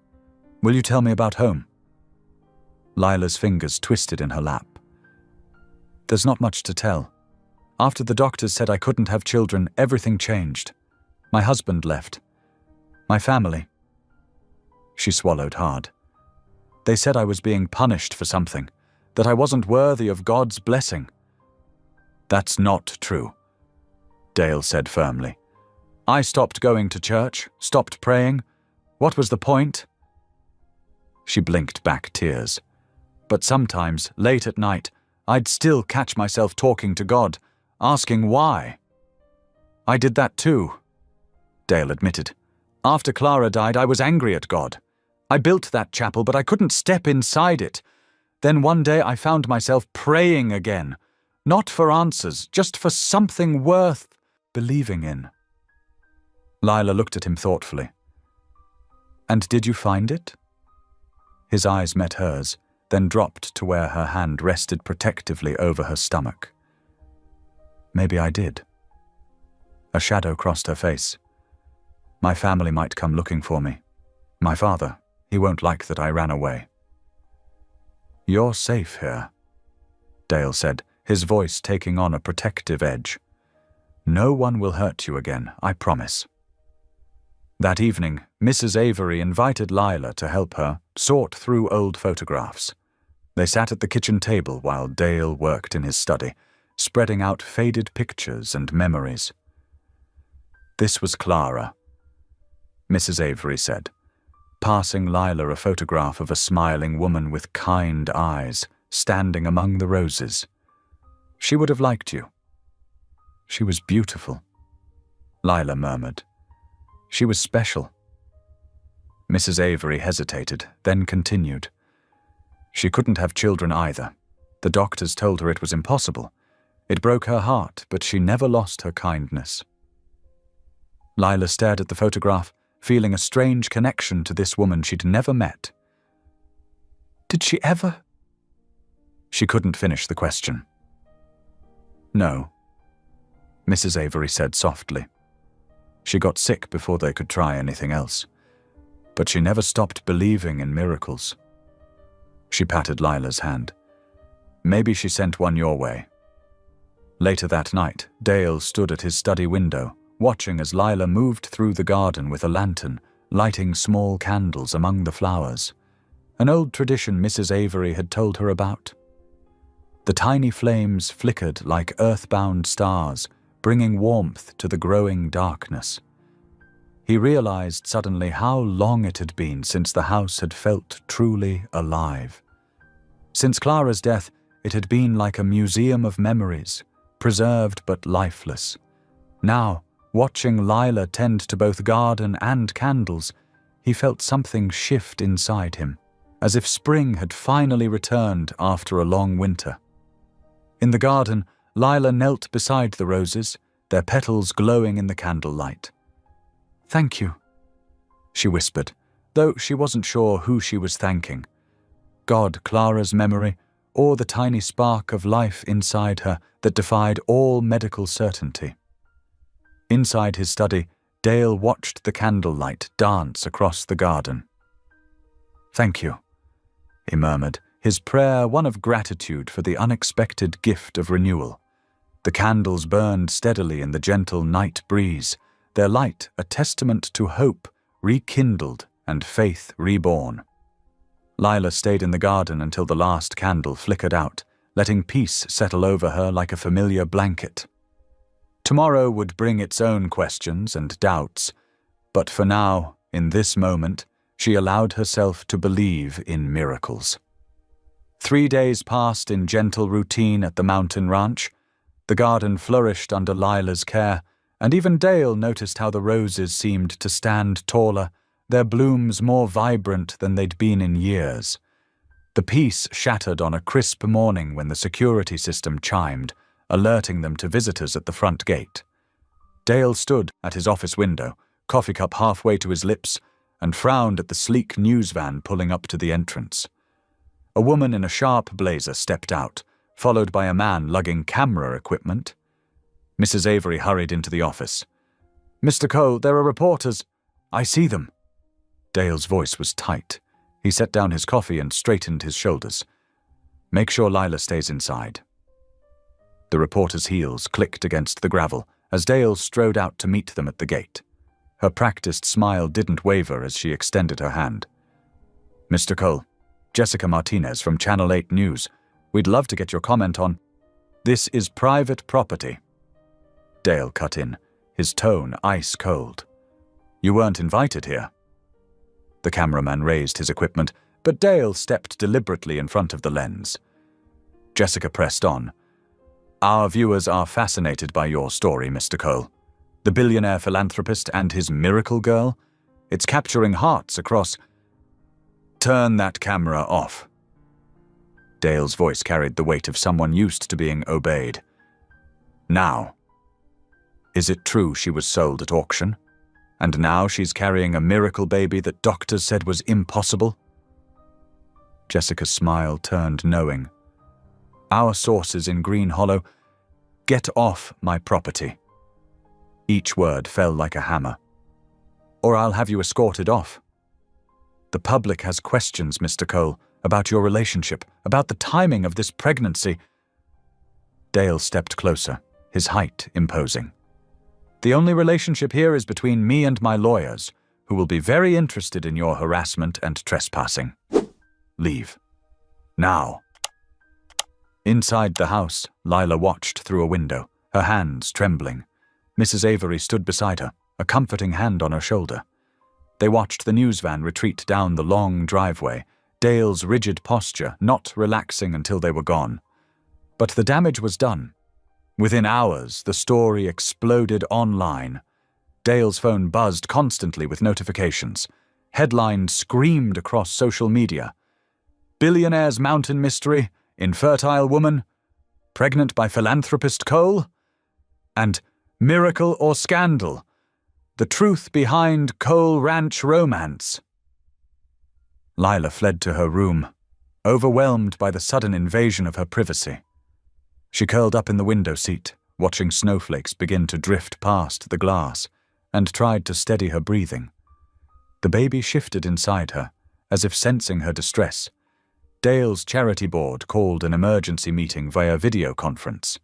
[SPEAKER 1] Will you tell me about home?" Lila's fingers twisted in her lap. "There's not much to tell. After the doctors said I couldn't have children, everything changed. My husband left. My family." She swallowed hard. "They said I was being punished for something, that I wasn't worthy of God's blessing." "That's not true," Dale said firmly. "I stopped going to church, stopped praying. What was the point?" She blinked back tears. "But sometimes, late at night, I'd still catch myself talking to God, asking why." "I did that too," Dale admitted. "After Clara died, I was angry at God. I built that chapel, but I couldn't step inside it. Then one day I found myself praying again. Not for answers, just for something worth believing in." Lila looked at him thoughtfully. "And did you find it?" His eyes met hers, then dropped to where her hand rested protectively over her stomach. "Maybe I did." A shadow crossed her face. "My family might come looking for me. My father, he won't like that I ran away." "You're safe here," Dale said, his voice taking on a protective edge. No one will hurt you again, I promise. That evening, Mrs. Avery invited Lila to help her sort through old photographs. They sat at the kitchen table while Dale worked in his study, spreading out faded pictures and memories. This was Clara, Mrs. Avery said, passing Lila a photograph of a smiling woman with kind eyes, standing among the roses. She would have liked you. She was beautiful, Lila murmured. She was special. Mrs. Avery hesitated, then continued. She couldn't have children either. The doctors told her it was impossible. It broke her heart, but she never lost her kindness. Lila stared at the photograph, feeling a strange connection to this woman she'd never met. Did she ever? She couldn't finish the question. No, Mrs. Avery said softly. She got sick before they could try anything else, but she never stopped believing in miracles. She patted Lila's hand. Maybe she sent one your way. Later that night, Dale stood at his study window, watching as Lila moved through the garden with a lantern, lighting small candles among the flowers, an old tradition Mrs. Avery had told her about. The tiny flames flickered like earthbound stars, bringing warmth to the growing darkness. He realized suddenly how long it had been since the house had felt truly alive. Since Clara's death, it had been like a museum of memories, preserved but lifeless. Now, watching Lila tend to both garden and candles, he felt something shift inside him, as if spring had finally returned after a long winter. In the garden, Lila knelt beside the roses, their petals glowing in the candlelight. "Thank you," she whispered, though she wasn't sure who she was thanking. God, Clara's memory, or the tiny spark of life inside her that defied all medical certainty. Inside his study, Dale watched the candlelight dance across the garden. "Thank you," he murmured, his prayer one of gratitude for the unexpected gift of renewal. The candles burned steadily in the gentle night breeze, their light a testament to hope rekindled and faith reborn. Lila stayed in the garden until the last candle flickered out, letting peace settle over her like a familiar blanket. Tomorrow would bring its own questions and doubts, but for now, in this moment, she allowed herself to believe in miracles. 3 days passed in gentle routine at the mountain ranch. The garden flourished under Lila's care, and even Dale noticed how the roses seemed to stand taller, their blooms more vibrant than they'd been in years. The peace shattered on a crisp morning when the security system chimed, alerting them to visitors at the front gate. Dale stood at his office window, coffee cup halfway to his lips, and frowned at the sleek news van pulling up to the entrance. A woman in a sharp blazer stepped out, followed by a man lugging camera equipment. Mrs. Avery hurried into the office. "Mr. Cole, there are reporters." "I see them." Dale's voice was tight. He set down his coffee and straightened his shoulders. "Make sure Lila stays inside." The reporter's heels clicked against the gravel as Dale strode out to meet them at the gate. Her practiced smile didn't waver as she extended her hand. "Mr. Cole, Jessica Martinez from Channel 8 News. We'd love to get your comment on—" "This is private property," Dale cut in, his tone ice cold. "You weren't invited here." The cameraman raised his equipment, but Dale stepped deliberately in front of the lens. Jessica pressed on. "Our viewers are fascinated by your story, Mr. Cole. The billionaire philanthropist and his miracle girl. It's capturing hearts across—" "Turn that camera off." Dale's voice carried the weight of someone used to being obeyed. "Now. Is it true she was sold at auction? And now she's carrying a miracle baby that doctors said was impossible?" Jessica's smile turned knowing. "Our sources in Green Hollow—" "Get off my property." Each word fell like a hammer. "Or I'll have you escorted off. The public has questions, Mr. Cole, about your relationship, about the timing of this pregnancy." Dale stepped closer, his height imposing. The only relationship here is between me and my lawyers, who will be very interested in your harassment and trespassing. Leave. Now." Inside the house, Lila watched through a window, her hands trembling. Mrs. Avery stood beside her, a comforting hand on her shoulder. They watched the news van retreat down the long driveway, Dale's rigid posture not relaxing until they were gone. But the damage was done. Within hours, the story exploded online. Dale's phone buzzed constantly with notifications. Headlines screamed across social media. "Billionaire's mountain mystery, infertile woman, pregnant by philanthropist Cole," and "Miracle or Scandal, the truth behind Cole Ranch romance." Lila fled to her room, overwhelmed by the sudden invasion of her privacy. She curled up in the window seat, watching snowflakes begin to drift past the glass, and tried to steady her breathing. The baby shifted inside her, as if sensing her distress. Dale's charity board called an emergency meeting via video conference.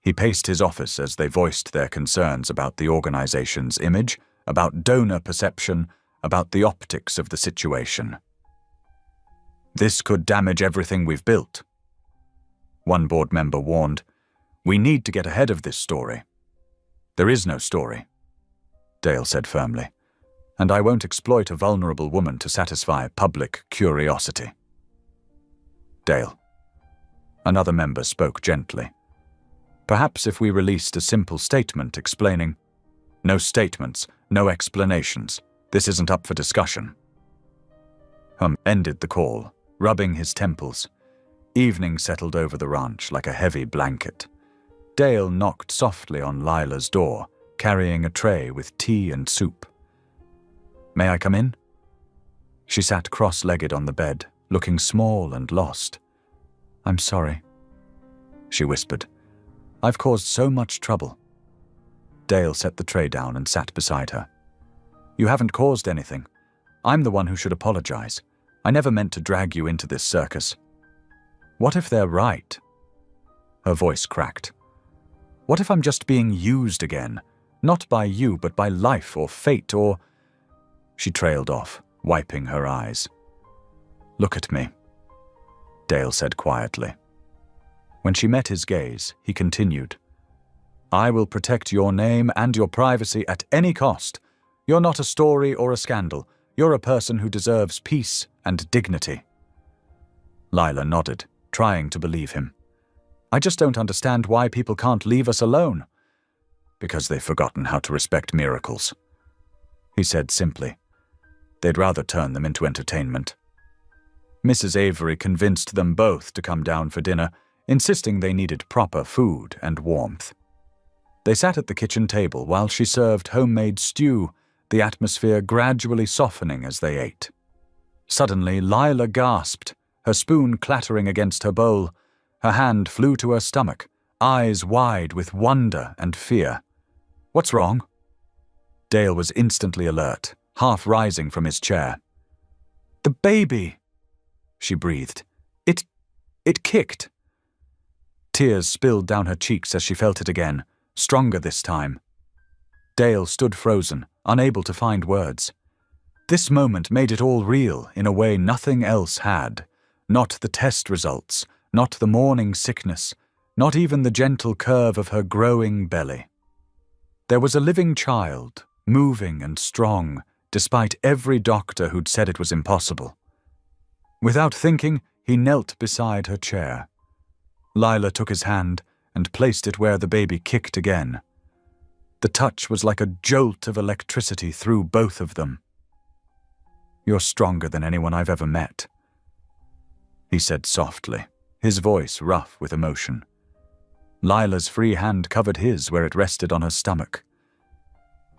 [SPEAKER 1] He paced his office as they voiced their concerns about the organization's image, about donor perception, about the optics of the situation. "This could damage everything we've built." One board member warned, "We need to get ahead of this story." "There is no story," Dale said firmly, "and I won't exploit a vulnerable woman to satisfy public curiosity." "Dale." Another member spoke gently. "Perhaps if we released a simple statement explaining—" "No statements, no explanations. This isn't up for discussion." Hum ended the call, rubbing his temples. Evening settled over the ranch like a heavy blanket. Dale knocked softly on Lila's door, carrying a tray with tea and soup. "May I come in?" She sat cross-legged on the bed, looking small and lost. "I'm sorry," she whispered. "I've caused so much trouble." Dale set the tray down and sat beside her. "You haven't caused anything. I'm the one who should apologize. I never meant to drag you into this circus." "What if they're right?" Her voice cracked. "What if I'm just being used again? Not by you, but by life or fate or—" She trailed off, wiping her eyes. "Look at me," Dale said quietly. When she met his gaze, he continued, "I will protect your name and your privacy at any cost. You're not a story or a scandal. You're a person who deserves peace and dignity." Lila nodded, trying to believe him. "I just don't understand why people can't leave us alone." "Because they've forgotten how to respect miracles," he said simply. "They'd rather turn them into entertainment." Mrs. Avery convinced them both to come down for dinner, insisting they needed proper food and warmth. They sat at the kitchen table while she served homemade stew, the atmosphere gradually softening as they ate. Suddenly, Lila gasped, her spoon clattering against her bowl. Her hand flew to her stomach, eyes wide with wonder and fear. "What's wrong?" Dale was instantly alert, half rising from his chair. "The baby," she breathed. It kicked." Tears spilled down her cheeks as she felt it again, stronger this time. Dale stood frozen, unable to find words. This moment made it all real in a way nothing else had. Not the test results, not the morning sickness, not even the gentle curve of her growing belly. There was a living child, moving and strong, despite every doctor who'd said it was impossible. Without thinking, he knelt beside her chair. Lila took his hand and placed it where the baby kicked again. The touch was like a jolt of electricity through both of them. "You're stronger than anyone I've ever met," he said softly, his voice rough with emotion. Lila's free hand covered his where it rested on her stomach.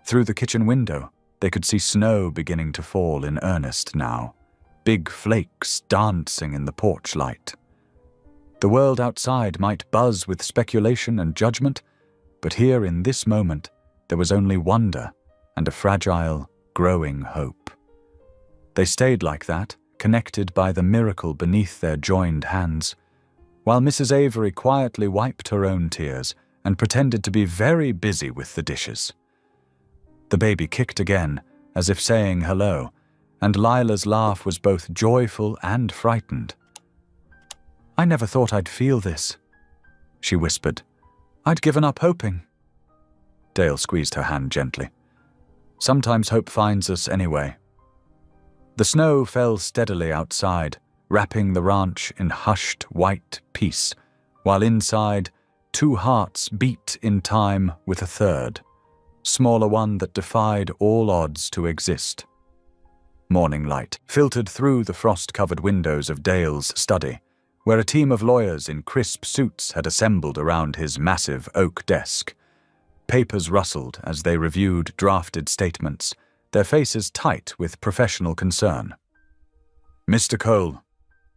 [SPEAKER 1] Through the kitchen window, they could see snow beginning to fall in earnest now, big flakes dancing in the porch light. The world outside might buzz with speculation and judgment, but here in this moment, there was only wonder and a fragile, growing hope. They stayed like that, connected by the miracle beneath their joined hands, while Mrs. Avery quietly wiped her own tears and pretended to be very busy with the dishes. The baby kicked again, as if saying hello, and Lila's laugh was both joyful and frightened. "I never thought I'd feel this," she whispered. "I'd given up hoping." Dale squeezed her hand gently. "Sometimes hope finds us anyway." The snow fell steadily outside, wrapping the ranch in hushed white peace, while inside, two hearts beat in time with a third, smaller one that defied all odds to exist. Morning light filtered through the frost-covered windows of Dale's study, where a team of lawyers in crisp suits had assembled around his massive oak desk. Papers rustled as they reviewed drafted statements, their faces tight with professional concern. "Mr. Cole,"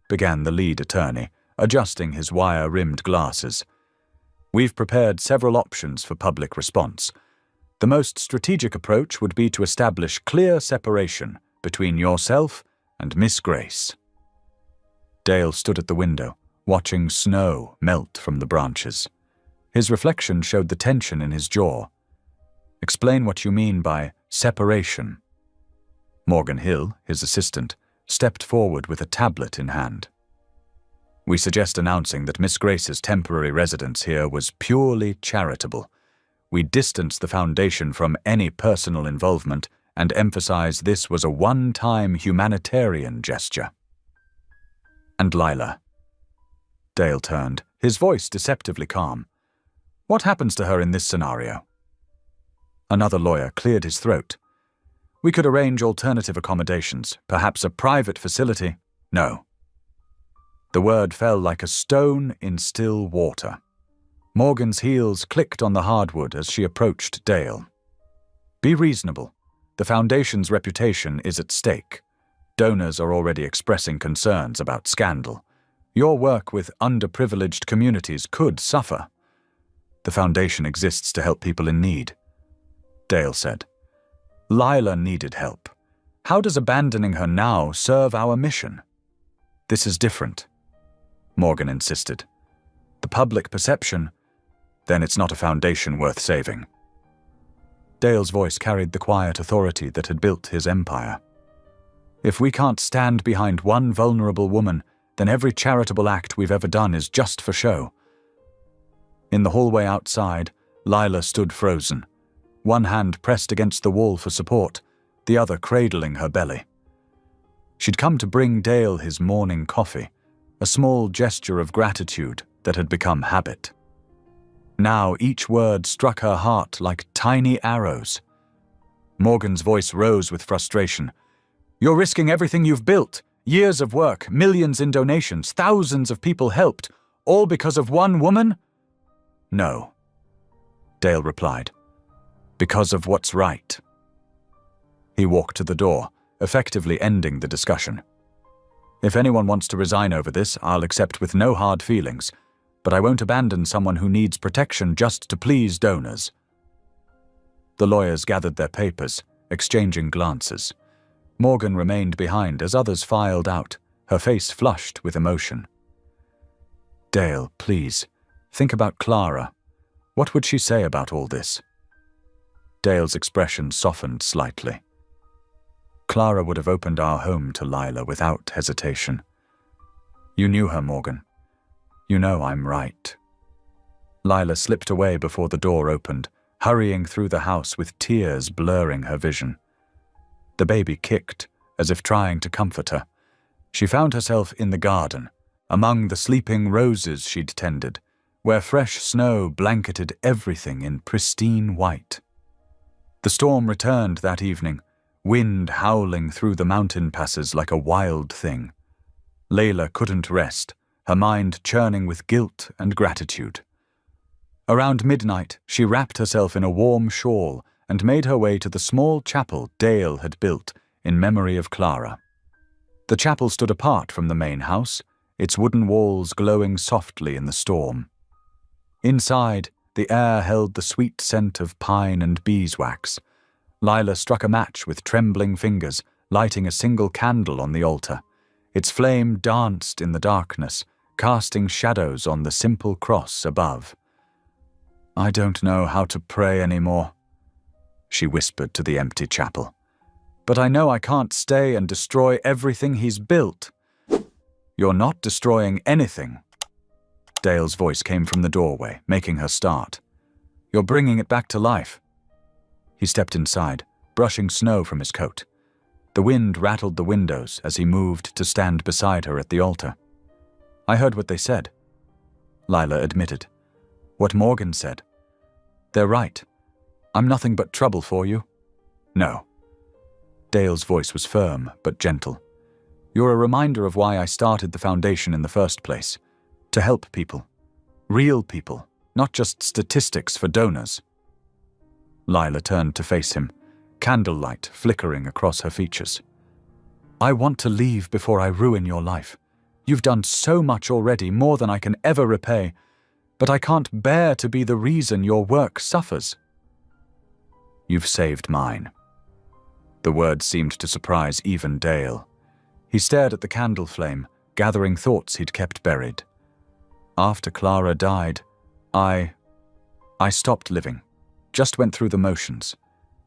[SPEAKER 1] began the lead attorney, adjusting his wire-rimmed glasses, "we've prepared several options for public response. The most strategic approach would be to establish clear separation between yourself and Miss Grace." Dale stood at the window, watching snow melt from the branches. His reflection showed the tension in his jaw. "Explain what you mean by separation." Morgan Hill, his assistant, stepped forward with a tablet in hand. "We suggest announcing that Miss Grace's temporary residence here was purely charitable. We distance the Foundation from any personal involvement and emphasize this was a one-time humanitarian gesture." "And Lila?" Dale turned, his voice deceptively calm. "What happens to her in this scenario?" Another lawyer cleared his throat. "We could arrange alternative accommodations, perhaps a private facility." "No." The word fell like a stone in still water. Morgan's heels clicked on the hardwood as she approached Dale. "Be reasonable. The Foundation's reputation is at stake. Donors are already expressing concerns about scandal. Your work with underprivileged communities could suffer. The Foundation exists to help people in need." Dale said. "Lila needed help. How does abandoning her now serve our mission?" "This is different," Morgan insisted. "The public perception, then it's not a foundation worth saving." Dale's voice carried the quiet authority that had built his empire. "If we can't stand behind one vulnerable woman, then every charitable act we've ever done is just for show." In the hallway outside, Lila stood frozen, one hand pressed against the wall for support, the other cradling her belly. She'd come to bring Dale his morning coffee, a small gesture of gratitude that had become habit. Now each word struck her heart like tiny arrows. Morgan's voice rose with frustration. "You're risking everything you've built, years of work, millions in donations, thousands of people helped, all because of one woman?" "No," Dale replied. "Because of what's right." He walked to the door, effectively ending the discussion. "If anyone wants to resign over this, I'll accept with no hard feelings, but I won't abandon someone who needs protection just to please donors." The lawyers gathered their papers, exchanging glances. Morgan remained behind as others filed out, her face flushed with emotion. "Dale, please, think about Clara. What would she say about all this?" Dale's expression softened slightly. "Clara would have opened our home to Lila without hesitation. You knew her, Morgan. You know I'm right." Lila slipped away before the door opened, hurrying through the house with tears blurring her vision. The baby kicked, as if trying to comfort her. She found herself in the garden, among the sleeping roses she'd tended, where fresh snow blanketed everything in pristine white. The storm returned that evening, wind howling through the mountain passes like a wild thing. Layla couldn't rest, her mind churning with guilt and gratitude. Around midnight, she wrapped herself in a warm shawl and made her way to the small chapel Dale had built in memory of Clara. The chapel stood apart from the main house, its wooden walls glowing softly in the storm. Inside, the air held the sweet scent of pine and beeswax. Lila struck a match with trembling fingers, lighting a single candle on the altar. Its flame danced in the darkness, casting shadows on the simple cross above. "I don't know how to pray anymore," she whispered to the empty chapel. "But I know I can't stay and destroy everything he's built." "You're not destroying anything." Dale's voice came from the doorway, making her start. "You're bringing it back to life." He stepped inside, brushing snow from his coat. The wind rattled the windows as he moved to stand beside her at the altar. "I heard what they said," Lila admitted. "What Morgan said. They're right. I'm nothing but trouble for you." "No." Dale's voice was firm but gentle. "You're a reminder of why I started the foundation in the first place. To help people. Real people, not just statistics for donors." Lila turned to face him, candlelight flickering across her features. "I want to leave before I ruin your life. You've done so much already, more than I can ever repay, but I can't bear to be the reason your work suffers." "You've saved mine." The words seemed to surprise even Dale. He stared at the candle flame, gathering thoughts he'd kept buried. "After Clara died, I stopped living. Just went through the motions.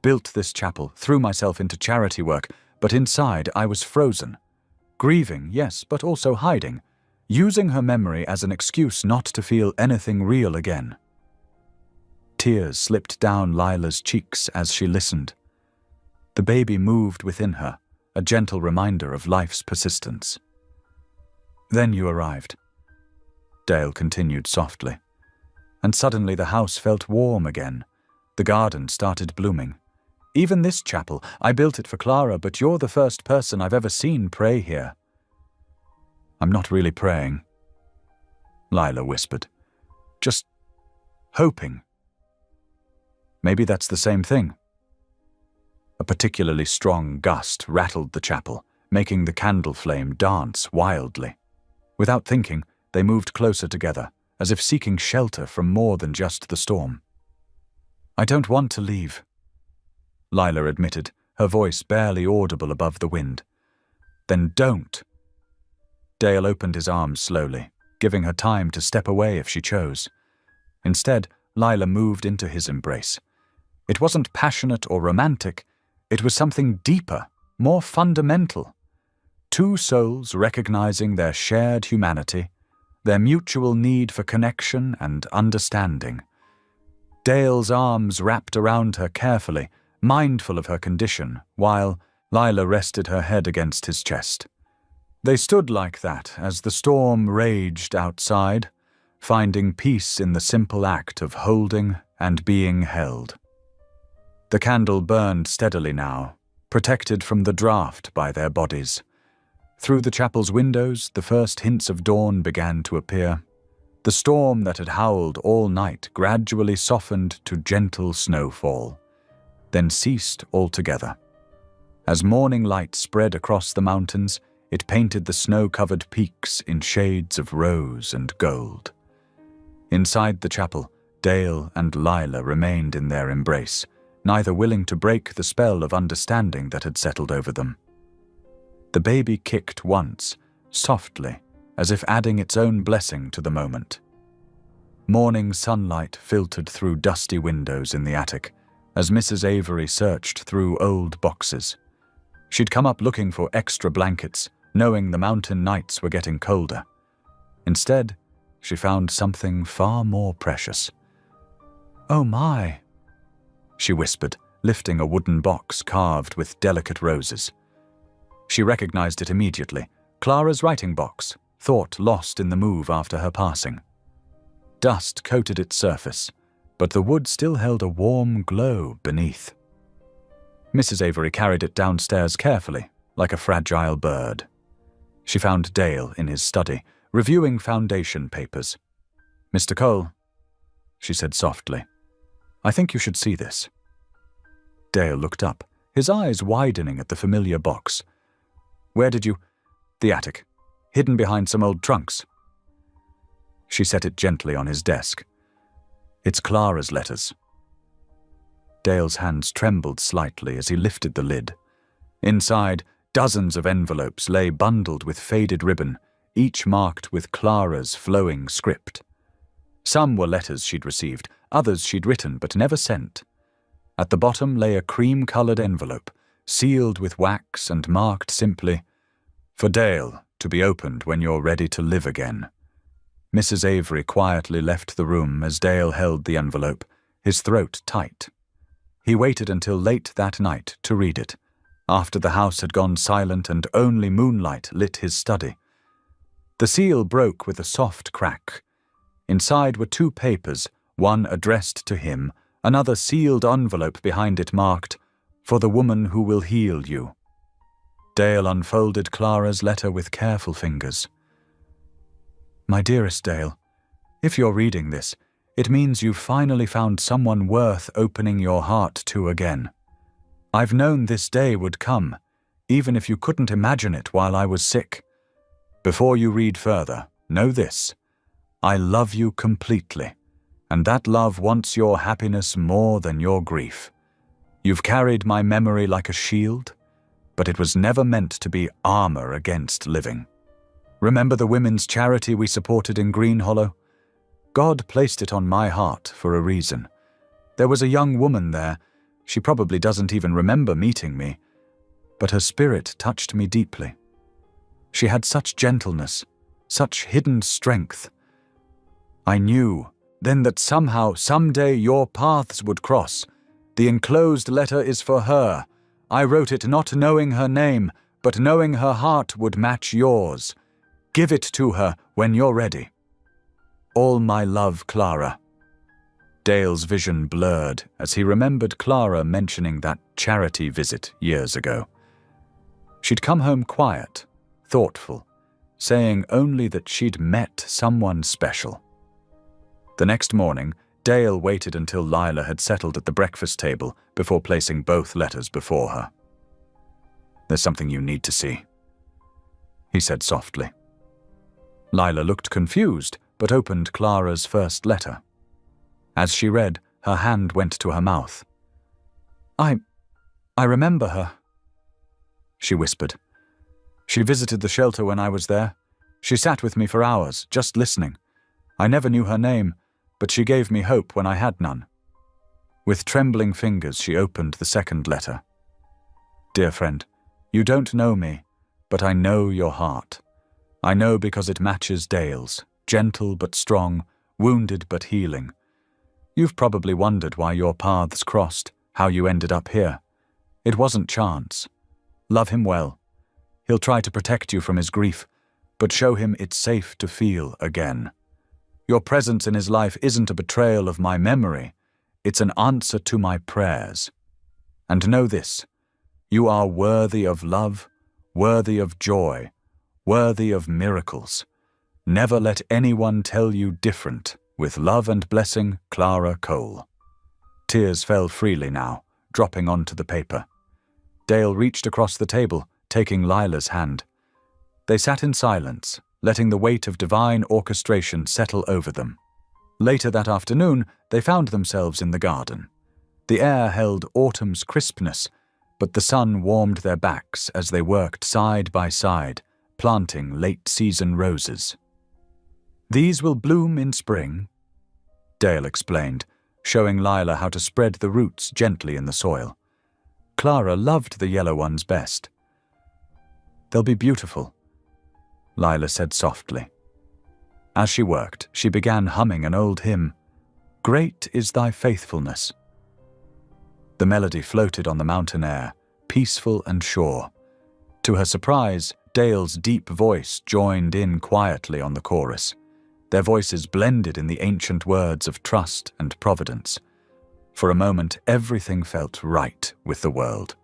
[SPEAKER 1] Built this chapel, threw myself into charity work, but inside I was frozen. Grieving, yes, but also hiding, using her memory as an excuse not to feel anything real again." Tears slipped down Lila's cheeks as she listened. The baby moved within her, a gentle reminder of life's persistence. "Then you arrived," Dale continued softly. "And suddenly the house felt warm again. The garden started blooming. Even this chapel, I built it for Clara, but you're the first person I've ever seen pray here." "I'm not really praying," Lila whispered. "Just hoping. Maybe that's the same thing." A particularly strong gust rattled the chapel, making the candle flame dance wildly. Without thinking, they moved closer together, as if seeking shelter from more than just the storm. "I don't want to leave," Lila admitted, her voice barely audible above the wind. "Then don't." Dale opened his arms slowly, giving her time to step away if she chose. Instead, Lila moved into his embrace. It wasn't passionate or romantic. It was something deeper, more fundamental. Two souls recognizing their shared humanity, their mutual need for connection and understanding. Dale's arms wrapped around her carefully, mindful of her condition, while Lila rested her head against his chest. They stood like that as the storm raged outside, finding peace in the simple act of holding and being held. The candle burned steadily now, protected from the draft by their bodies. Through the chapel's windows, the first hints of dawn began to appear. The storm that had howled all night gradually softened to gentle snowfall, then ceased altogether. As morning light spread across the mountains, it painted the snow-covered peaks in shades of rose and gold. Inside the chapel, Dale and Lila remained in their embrace, neither willing to break the spell of understanding that had settled over them. The baby kicked once, softly, as if adding its own blessing to the moment. Morning sunlight filtered through dusty windows in the attic, as Mrs. Avery searched through old boxes. She'd come up looking for extra blankets, knowing the mountain nights were getting colder. Instead, she found something far more precious. "Oh my," she whispered, lifting a wooden box carved with delicate roses. She recognized it immediately, Clara's writing box, thought lost in the move after her passing. Dust coated its surface, but the wood still held a warm glow beneath. Mrs. Avery carried it downstairs carefully, like a fragile bird. She found Dale in his study, reviewing foundation papers. "Mr. Cole," she said softly, "I think you should see this." Dale looked up, his eyes widening at the familiar box. "Where did you—" "The attic, hidden behind some old trunks." She set it gently on his desk. "It's Clara's letters." Dale's hands trembled slightly as he lifted the lid. Inside, dozens of envelopes lay bundled with faded ribbon, each marked with Clara's flowing script. Some were letters she'd received, others she'd written but never sent. At the bottom lay a cream-colored envelope, sealed with wax and marked simply, "For Dale, to be opened when you're ready to live again." Mrs. Avery quietly left the room as Dale held the envelope, his throat tight. He waited until late that night to read it, after the house had gone silent and only moonlight lit his study. The seal broke with a soft crack. Inside were 2 papers, one addressed to him, another sealed envelope behind it marked, "For the woman who will heal you." Dale unfolded Clara's letter with careful fingers. "My dearest Dale, if you're reading this, it means you've finally found someone worth opening your heart to again. I've known this day would come, even if you couldn't imagine it while I was sick. Before you read further, know this: I love you completely, and that love wants your happiness more than your grief. You've carried my memory like a shield, but it was never meant to be armor against living. Remember the women's charity we supported in Green Hollow? God placed it on my heart for a reason. There was a young woman there. She probably doesn't even remember meeting me, but her spirit touched me deeply. She had such gentleness, such hidden strength. I knew then that somehow, someday your paths would cross. The enclosed letter is for her. I wrote it not knowing her name, but knowing her heart would match yours. Give it to her when you're ready. All my love, Clara." Dale's vision blurred as he remembered Clara mentioning that charity visit years ago. She'd come home quiet, thoughtful, saying only that she'd met someone special. The next morning, Dale waited until Lila had settled at the breakfast table before placing both letters before her. "There's something you need to see," he said softly. Lila looked confused, but opened Clara's first letter. As she read, her hand went to her mouth. I remember her," she whispered. "She visited the shelter when I was there. She sat with me for hours, just listening. I never knew her name, but she gave me hope when I had none." With trembling fingers, she opened the second letter. "Dear friend, you don't know me, but I know your heart. I know because it matches Dale's, gentle but strong, wounded but healing. You've probably wondered why your paths crossed, how you ended up here. It wasn't chance. Love him well. He'll try to protect you from his grief, but show him it's safe to feel again. Your presence in his life isn't a betrayal of my memory, it's an answer to my prayers. And know this, you are worthy of love, worthy of joy, worthy of miracles. Never let anyone tell you different. With love and blessing, Clara Cole." Tears fell freely now, dropping onto the paper. Dale reached across the table, taking Lila's hand. They sat in silence, letting the weight of divine orchestration settle over them. Later that afternoon, they found themselves in the garden. The air held autumn's crispness, but the sun warmed their backs as they worked side by side, planting late-season roses. "These will bloom in spring," Dale explained, showing Lila how to spread the roots gently in the soil. Clara loved the yellow ones best. "They'll be beautiful," Lila said softly. As she worked, she began humming an old hymn, "Great is thy faithfulness." The melody floated on the mountain air, peaceful and sure. To her surprise, Dale's deep voice joined in quietly on the chorus. Their voices blended in the ancient words of trust and providence. For a moment, everything felt right with the world.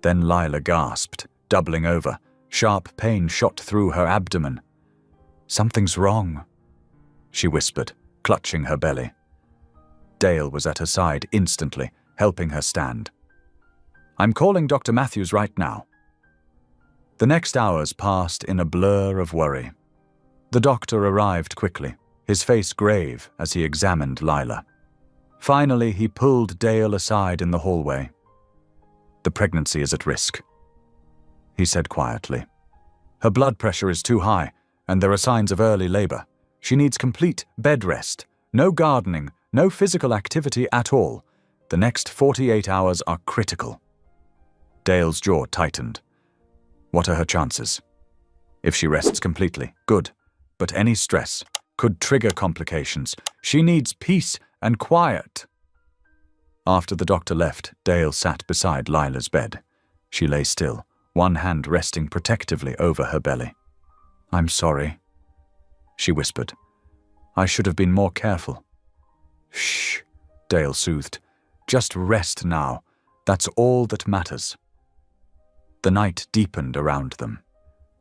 [SPEAKER 1] Then Lila gasped, doubling over. Sharp pain shot through her abdomen. "Something's wrong," she whispered, clutching her belly. Dale was at her side instantly, helping her stand. "I'm calling Dr. Matthews right now." The next hours passed in a blur of worry. The doctor arrived quickly, his face grave as he examined Lila. Finally, he pulled Dale aside in the hallway. "The pregnancy is at risk," he said quietly. "Her blood pressure is too high, and there are signs of early labor. She needs complete bed rest, no gardening, no physical activity at all. The next 48 hours are critical. Dale's jaw tightened. What are her chances? If she rests completely, good. But any stress could trigger complications. She needs peace and quiet. After the doctor left, Dale sat beside Lila's bed. She lay still, one hand resting protectively over her belly. "I'm sorry," she whispered. "I should have been more careful." "Shh," Dale soothed. "Just rest now. That's all that matters." The night deepened around them.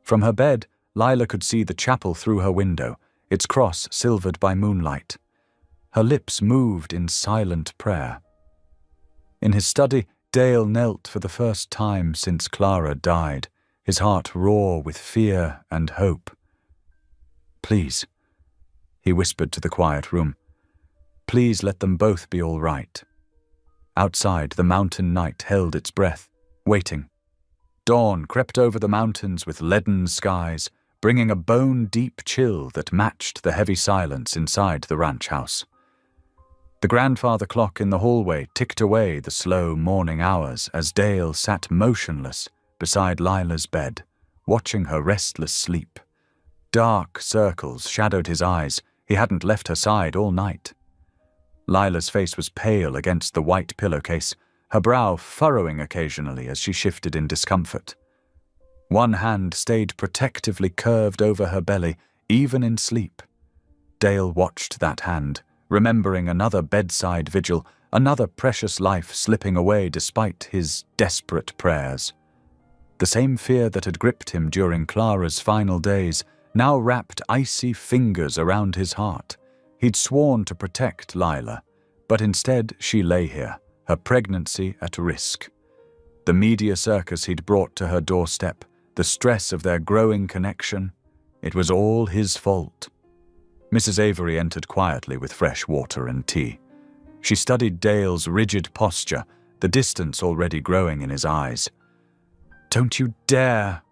[SPEAKER 1] From her bed, Lila could see the chapel through her window, its cross silvered by moonlight. Her lips moved in silent prayer. In his study, Dale knelt for the first time since Clara died, his heart raw with fear and hope. "Please," he whispered to the quiet room, "please let them both be all right." Outside, the mountain night held its breath, waiting. Dawn crept over the mountains with leaden skies, bringing a bone-deep chill that matched the heavy silence inside the ranch house. The grandfather clock in the hallway ticked away the slow morning hours as Dale sat motionless beside Lila's bed, watching her restless sleep. Dark circles shadowed his eyes. He hadn't left her side all night. Lila's face was pale against the white pillowcase, her brow furrowing occasionally as she shifted in discomfort. One hand stayed protectively curved over her belly, even in sleep. Dale watched that hand, remembering another bedside vigil, another precious life slipping away despite his desperate prayers. The same fear that had gripped him during Clara's final days now wrapped icy fingers around his heart. He'd sworn to protect Lila, but instead she lay here, her pregnancy at risk. The media circus he'd brought to her doorstep, the stress of their growing connection, it was all his fault. Mrs. Avery entered quietly with fresh water and tea. She studied Dale's rigid posture, the distance already growing in his eyes. "Don't you dare,"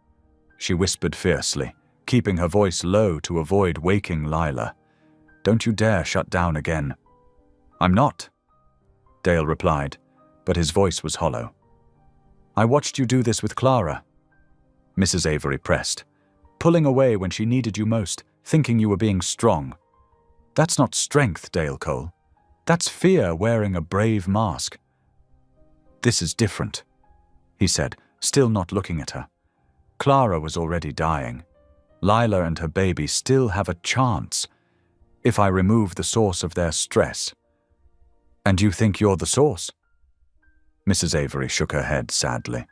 [SPEAKER 1] she whispered fiercely, keeping her voice low to avoid waking Lila. "Don't you dare shut down again." "I'm not," Dale replied, but his voice was hollow. "I watched you do this with Clara," Mrs. Avery pressed, "pulling away when she needed you most, thinking you were being strong. That's not strength, Dale Cole. That's fear wearing a brave mask." "This is different," he said, still not looking at her. "Clara was already dying. Lila and her baby still have a chance, if I remove the source of their stress." "And you think you're the source?" Mrs. Avery shook her head sadly.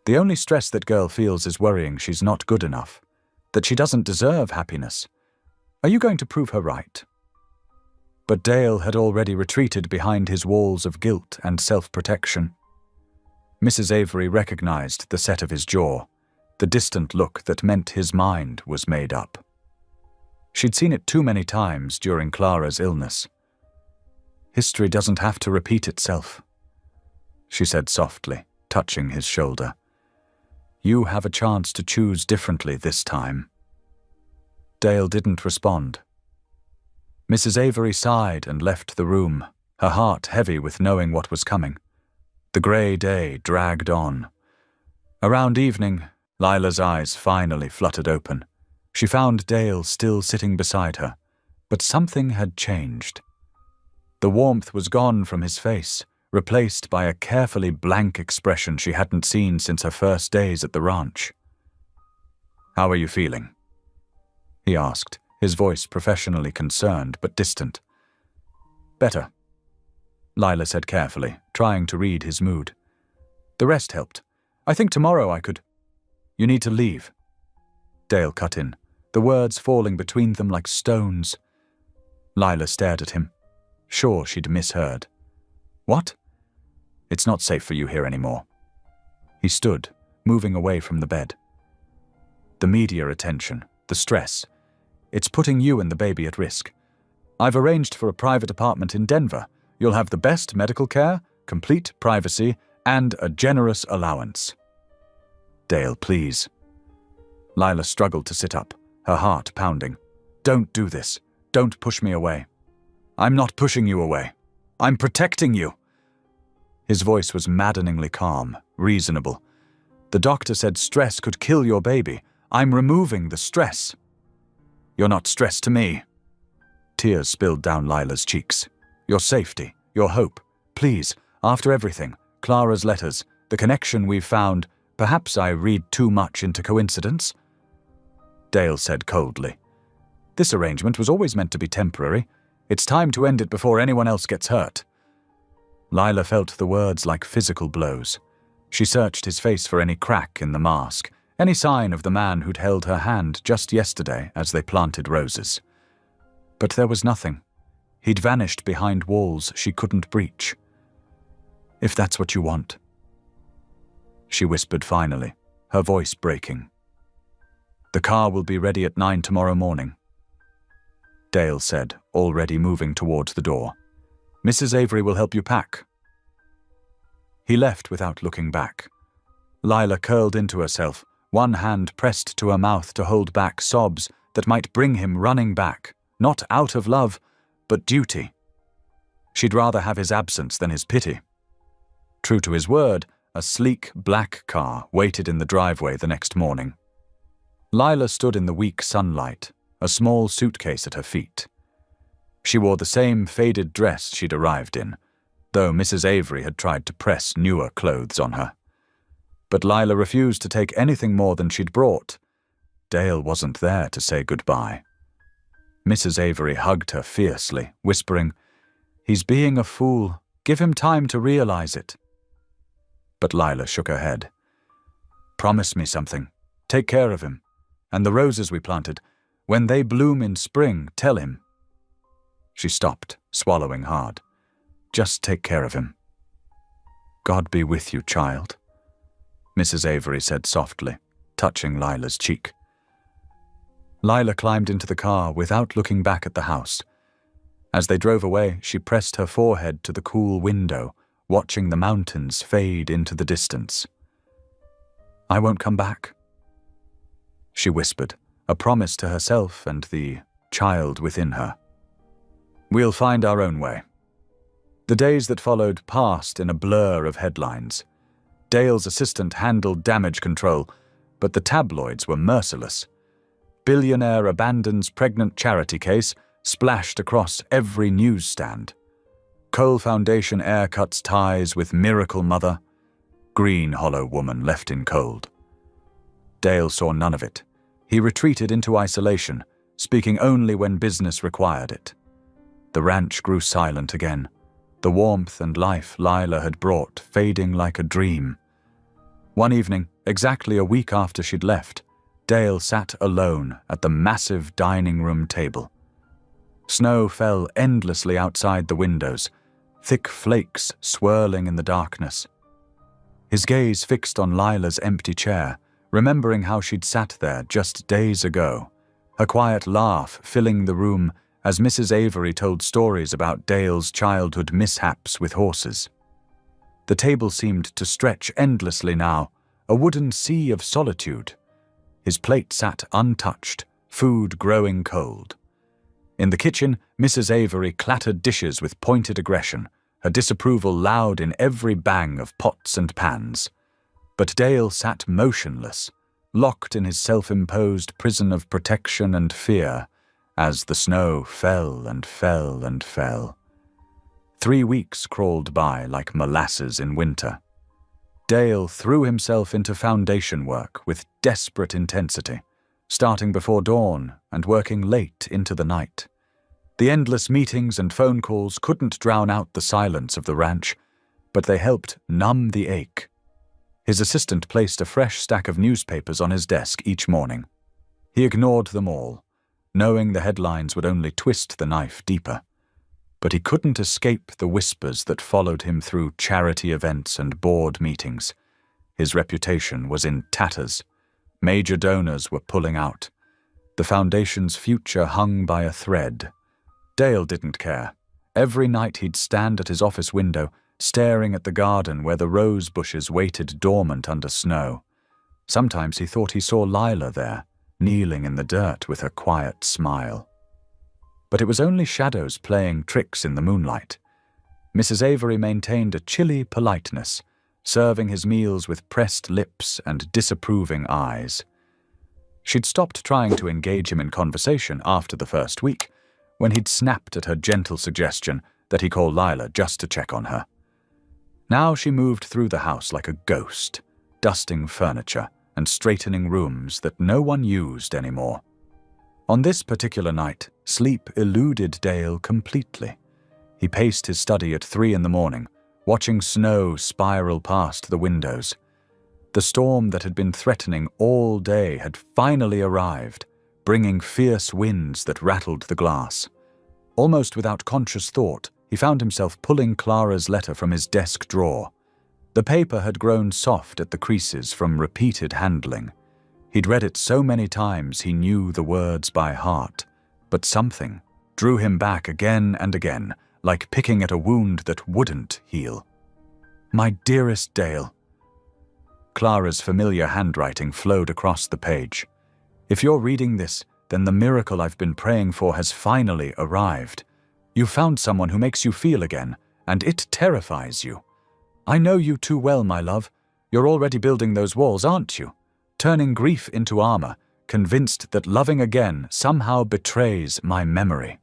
[SPEAKER 1] "The only stress that girl feels is worrying she's not good enough, that she doesn't deserve happiness. Are you going to prove her right?" But Dale had already retreated behind his walls of guilt and self-protection. Mrs. Avery recognized the set of his jaw, the distant look that meant his mind was made up. She'd seen it too many times during Clara's illness. "History doesn't have to repeat itself," she said softly, touching his shoulder. "You have a chance to choose differently this time." Dale didn't respond. Mrs. Avery sighed and left the room, her heart heavy with knowing what was coming. The grey day dragged on. Around evening, Lila's eyes finally fluttered open. She found Dale still sitting beside her, but something had changed. The warmth was gone from his face, replaced by a carefully blank expression she hadn't seen since her first days at the ranch. "How are you feeling?" he asked, his voice professionally concerned but distant. "Better," Lila said carefully, trying to read his mood. "The rest helped. I think tomorrow I could—" "You need to leave," Dale cut in, the words falling between them like stones. Lila stared at him. Sure, she'd misheard. "What?" "It's not safe for you here anymore." He stood, moving away from the bed. "The media attention, the stress. It's putting you and the baby at risk. I've arranged for a private apartment in Denver. You'll have the best medical care, complete privacy, and a generous allowance." "Dale, please." Lila struggled to sit up, her heart pounding. "Don't do this. Don't push me away." "I'm not pushing you away. I'm protecting you. His voice was maddeningly calm, reasonable. "The doctor said stress could kill your baby. I'm removing the stress." "You're not stress to me." Tears spilled down Lila's cheeks. "Your safety, your hope. Please, after everything, Clara's letters, the connection we've found, perhaps I read too much into coincidence?" Dale said coldly, "This arrangement was always meant to be temporary. It's time to end it before anyone else gets hurt." Lila felt the words like physical blows. She searched his face for any crack in the mask, any sign of the man who'd held her hand just yesterday as they planted roses. But there was nothing. He'd vanished behind walls she couldn't breach. "If that's what you want," she whispered finally, her voice breaking. "The car will be ready at 9 tomorrow morning," Dale said, already moving towards the door. "Mrs. Avery will help you pack." He left without looking back. Lila curled into herself, one hand pressed to her mouth to hold back sobs that might bring him running back, not out of love, but duty. She'd rather have his absence than his pity. True to his word, a sleek black car waited in the driveway the next morning. Lila stood in the weak sunlight, a small suitcase at her feet. She wore the same faded dress she'd arrived in, though Mrs. Avery had tried to press newer clothes on her. But Lila refused to take anything more than she'd brought. Dale wasn't there to say goodbye. Mrs. Avery hugged her fiercely, whispering, "He's being a fool. Give him time to realize it." But Lila shook her head. "Promise me something. Take care of him. And the roses we planted, when they bloom in spring, tell him." She stopped, swallowing hard. "Just take care of him." "God be with you, child," Mrs. Avery said softly, touching Lila's cheek. Lila climbed into the car without looking back at the house. As they drove away, she pressed her forehead to the cool window, watching the mountains fade into the distance. "I won't come back," she whispered, a promise to herself and the child within her. "We'll find our own way." The days that followed passed in a blur of headlines. Dale's assistant handled damage control, but the tabloids were merciless. "Billionaire abandons pregnant charity case" splashed across every newsstand. Cole Foundation heir cuts ties with miracle mother. Green Hollow woman left in cold. Dale saw none of it. He retreated into isolation, speaking only when business required it. The ranch grew silent again, the warmth and life Lila had brought fading like a dream. One evening, exactly a week after she'd left, Dale sat alone at the massive dining room table. Snow fell endlessly outside the windows, thick flakes swirling in the darkness. His gaze fixed on Lila's empty chair, remembering how she'd sat there just days ago, her quiet laugh filling the room as Mrs. Avery told stories about Dale's childhood mishaps with horses. The table seemed to stretch endlessly now, a wooden sea of solitude. His plate sat untouched, food growing cold. In the kitchen, Mrs. Avery clattered dishes with pointed aggression, her disapproval loud in every bang of pots and pans. But Dale sat motionless, locked in his self-imposed prison of protection and fear, as the snow fell and fell and fell. 3 weeks crawled by like molasses in winter. Dale threw himself into foundation work with desperate intensity, starting before dawn and working late into the night. The endless meetings and phone calls couldn't drown out the silence of the ranch, but they helped numb the ache. His assistant placed a fresh stack of newspapers on his desk each morning. He ignored them all, knowing the headlines would only twist the knife deeper. But he couldn't escape the whispers that followed him through charity events and board meetings. His reputation was in tatters. Major donors were pulling out. The foundation's future hung by a thread. Dale didn't care. Every night he'd stand at his office window, staring at the garden where the rose bushes waited dormant under snow. Sometimes he thought he saw Lila there, kneeling in the dirt with her quiet smile. But it was only shadows playing tricks in the moonlight. Mrs. Avery maintained a chilly politeness, serving his meals with pressed lips and disapproving eyes. She'd stopped trying to engage him in conversation after the first week, when he'd snapped at her gentle suggestion that he call Lila just to check on her. Now she moved through the house like a ghost, dusting furniture and straightening rooms that no one used anymore. On this particular night, sleep eluded Dale completely. He paced his study at 3 a.m, watching snow spiral past the windows. The storm that had been threatening all day had finally arrived, bringing fierce winds that rattled the glass. Almost without conscious thought, he found himself pulling Clara's letter from his desk drawer. The paper had grown soft at the creases from repeated handling. He'd read it so many times he knew the words by heart, but something drew him back again and again, like picking at a wound that wouldn't heal. "My dearest Dale." Clara's familiar handwriting flowed across the page. "If you're reading this, then the miracle I've been praying for has finally arrived. You found someone who makes you feel again, and it terrifies you. I know you too well, my love. You're already building those walls, aren't you? Turning grief into armor, convinced that loving again somehow betrays my memory."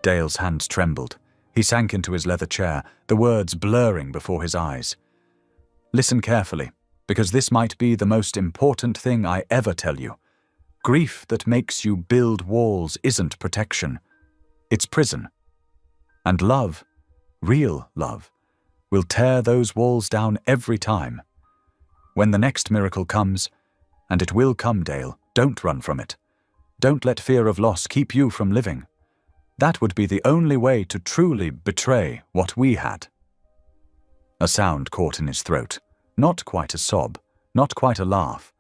[SPEAKER 1] Dale's hands trembled. He sank into his leather chair, the words blurring before his eyes. "Listen carefully, because this might be the most important thing I ever tell you. Grief that makes you build walls isn't protection. It's prison. And love, real love, will tear those walls down every time. When the next miracle comes, and it will come, Dale, don't run from it. Don't let fear of loss keep you from living. That would be the only way to truly betray what we had." A sound caught in his throat, not quite a sob, not quite a laugh.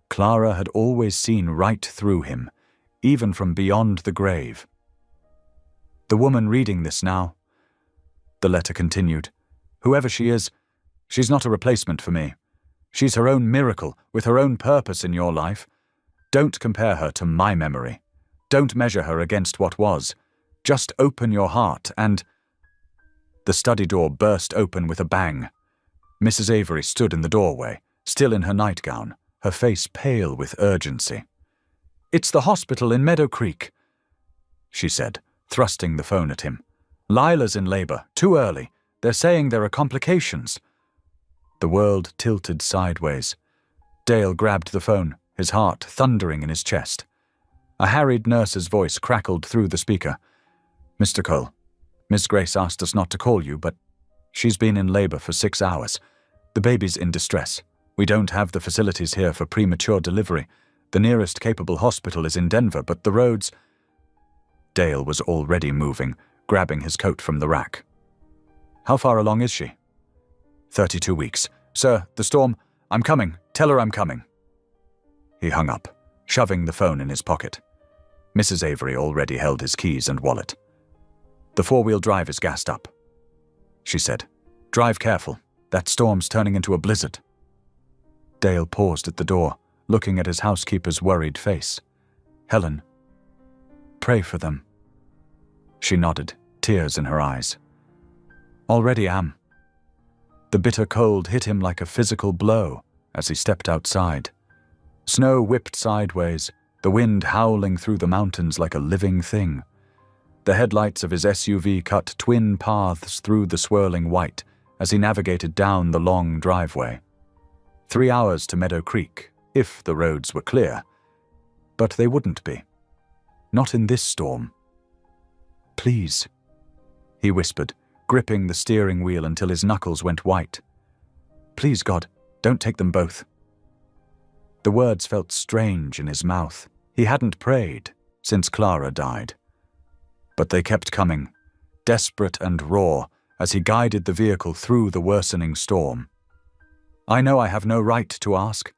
[SPEAKER 1] Clara had always seen right through him, even from beyond the grave. "The woman reading this now," the letter continued, "whoever she is, she's not a replacement for me. She's her own miracle, with her own purpose in your life. Don't compare her to my memory. Don't measure her against what was. Just open your heart and—" The study door burst open with a bang. Mrs. Avery stood in the doorway, still in her nightgown, her face pale with urgency. "It's the hospital in Meadow Creek," she said, thrusting the phone at him. "Lila's in labor, too early. They're saying there are complications." The world tilted sideways. Dale grabbed the phone, his heart thundering in his chest. A harried nurse's voice crackled through the speaker. "Mr. Cole, Miss Grace asked us not to call you, but she's been in labor for 6 hours. The baby's in distress. We don't have the facilities here for premature delivery. The nearest capable hospital is in Denver, but the roads—" Dale was already moving, grabbing his coat from the rack. "How far along is she?" 32 weeks. Sir, the storm— I'm coming. Tell her I'm coming." He hung up, shoving the phone in his pocket. Mrs. Avery already held his keys and wallet. "The 4-wheel drive is gassed up," she said. "Drive careful. That storm's turning into a blizzard." Dale paused at the door, looking at his housekeeper's worried face. "Helen, pray for them." She nodded, tears in her eyes. "Already am." The bitter cold hit him like a physical blow as he stepped outside. Snow whipped sideways, the wind howling through the mountains like a living thing. The headlights of his SUV cut twin paths through the swirling white as he navigated down the long driveway. 3 hours to Meadow Creek, if the roads were clear. But they wouldn't be. Not in this storm. "Please," he whispered, gripping the steering wheel until his knuckles went white. "Please, God, don't take them both." The words felt strange in his mouth. He hadn't prayed since Clara died. But they kept coming, desperate and raw, as he guided the vehicle through the worsening storm. "I know I have no right to ask.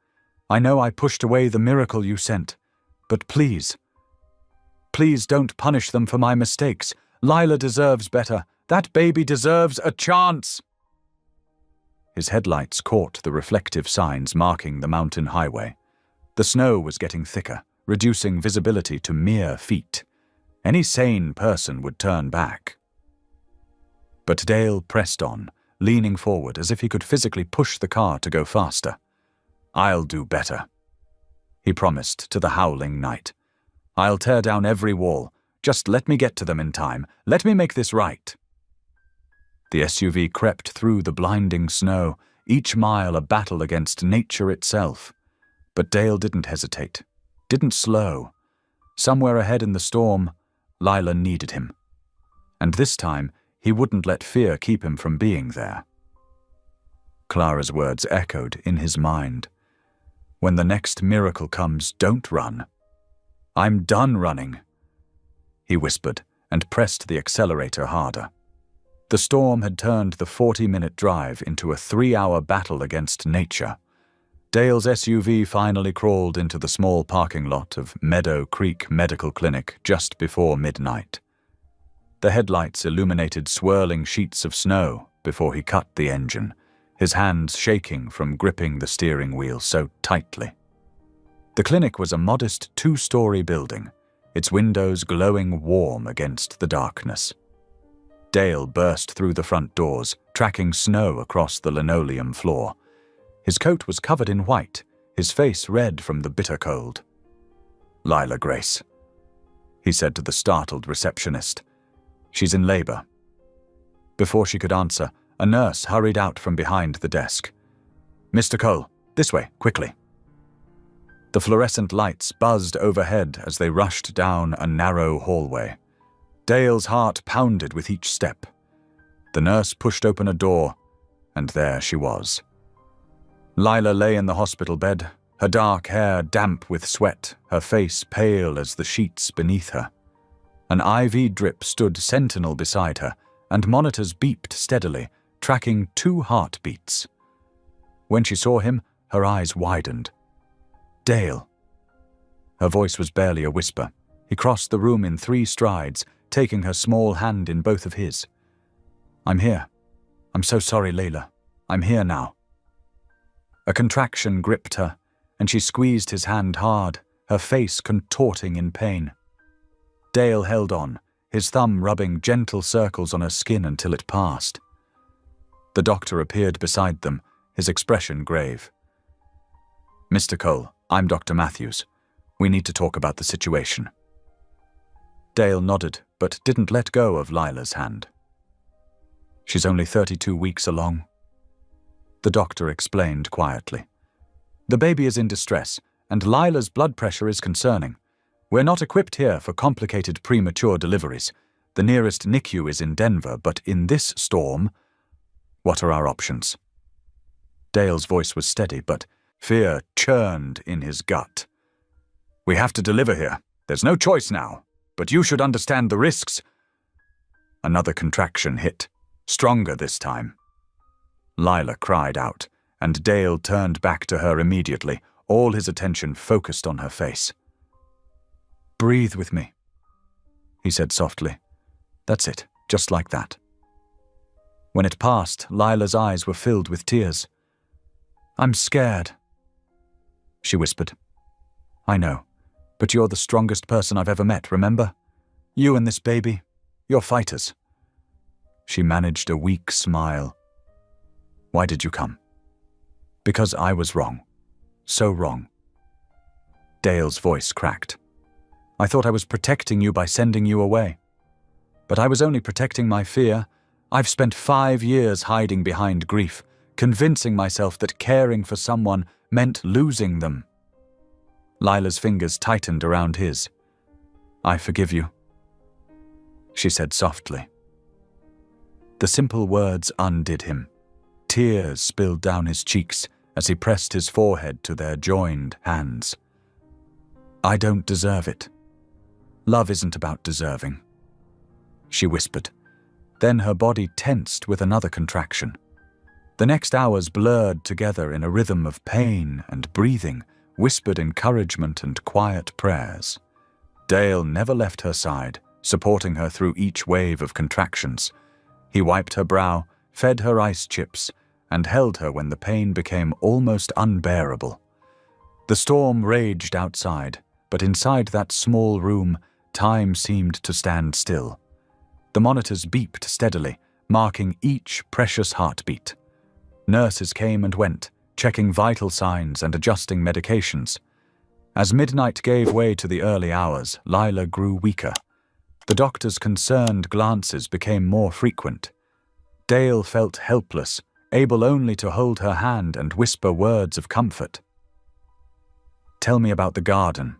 [SPEAKER 1] I know I pushed away the miracle you sent. But please, please don't punish them for my mistakes. Lila deserves better. That baby deserves a chance." His headlights caught the reflective signs marking the mountain highway. The snow was getting thicker, reducing visibility to mere feet. Any sane person would turn back. But Dale pressed on, leaning forward as if he could physically push the car to go faster. "I'll do better," he promised to the howling night. "I'll tear down every wall. Just let me get to them in time. Let me make this right." The SUV crept through the blinding snow, each mile a battle against nature itself. But Dale didn't hesitate, didn't slow. Somewhere ahead in the storm, Lila needed him. And this time, he wouldn't let fear keep him from being there. Clara's words echoed in his mind. "When the next miracle comes, don't run." "I'm done running," he whispered and pressed the accelerator harder. The storm had turned the 40-minute drive into a 3-hour battle against nature. Dale's SUV finally crawled into the small parking lot of Meadow Creek Medical Clinic just before midnight. The headlights illuminated swirling sheets of snow before he cut the engine, his hands shaking from gripping the steering wheel so tightly. The clinic was a modest 2-story building, its windows glowing warm against the darkness. Dale burst through the front doors, tracking snow across the linoleum floor. His coat was covered in white, his face red from the bitter cold. "Lila Grace," he said to the startled receptionist. "She's in labor." Before she could answer, a nurse hurried out from behind the desk. "Mr. Cole, this way, quickly." The fluorescent lights buzzed overhead as they rushed down a narrow hallway. Dale's heart pounded with each step. The nurse pushed open a door, and there she was. Lila lay in the hospital bed, her dark hair damp with sweat, her face pale as the sheets beneath her. An IV drip stood sentinel beside her, and monitors beeped steadily, tracking 2 heartbeats. When she saw him, her eyes widened. "Dale." Her voice was barely a whisper. He crossed the room in 3 strides, taking her small hand in both of his. "I'm here. I'm so sorry, Layla. I'm here now." A contraction gripped her, and she squeezed his hand hard, her face contorting in pain. Dale held on, his thumb rubbing gentle circles on her skin until it passed. The doctor appeared beside them, his expression grave. "Mr. Cole, I'm Dr. Matthews. We need to talk about the situation." Dale nodded, but didn't let go of Lila's hand. "She's only 32 weeks along," the doctor explained quietly. "The baby is in distress, and Lila's blood pressure is concerning. We're not equipped here for complicated premature deliveries. The nearest NICU is in Denver, but in this storm, what are our options?" Dale's voice was steady, but fear churned in his gut. "We have to deliver here. There's no choice now. But you should understand the risks." Another contraction hit, stronger this time. Lila cried out, and Dale turned back to her immediately, all his attention focused on her face. "Breathe with me," he said softly. "That's it, just like that." When it passed, Lila's eyes were filled with tears. "I'm scared," she whispered. "I know. But you're the strongest person I've ever met, remember? You and this baby, you're fighters." She managed a weak smile. "Why did you come?" "Because I was wrong. So wrong." Dale's voice cracked. "I thought I was protecting you by sending you away. But I was only protecting my fear. I've spent 5 years hiding behind grief, convincing myself that caring for someone meant losing them." Lila's fingers tightened around his. "I forgive you," she said softly. The simple words undid him. Tears spilled down his cheeks as he pressed his forehead to their joined hands. "I don't deserve it. Love isn't about deserving," she whispered. Then her body tensed with another contraction. The next hours blurred together in a rhythm of pain and breathing, whispered encouragement and quiet prayers. Dale never left her side, supporting her through each wave of contractions. He wiped her brow, fed her ice chips, and held her when the pain became almost unbearable. The storm raged outside, but inside that small room, time seemed to stand still. The monitors beeped steadily, marking each precious heartbeat. Nurses came and went, checking vital signs and adjusting medications. As midnight gave way to the early hours, Lila grew weaker. The doctor's concerned glances became more frequent. Dale felt helpless, able only to hold her hand and whisper words of comfort. "Tell me about the garden,"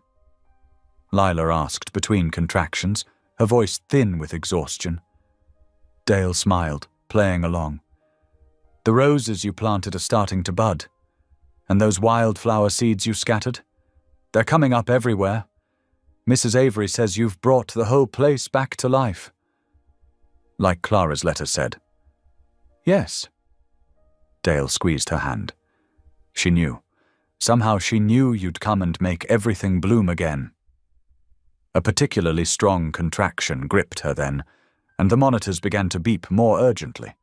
[SPEAKER 1] Lila asked between contractions, her voice thin with exhaustion. Dale smiled, playing along. "The roses you planted are starting to bud. And those wildflower seeds you scattered? They're coming up everywhere. Mrs. Avery says you've brought the whole place back to life." Like Clara's letter said. "Yes." Dale squeezed her hand. She knew. Somehow she knew you'd come and make everything bloom again. A particularly strong contraction gripped her then, and the monitors began to beep more urgently.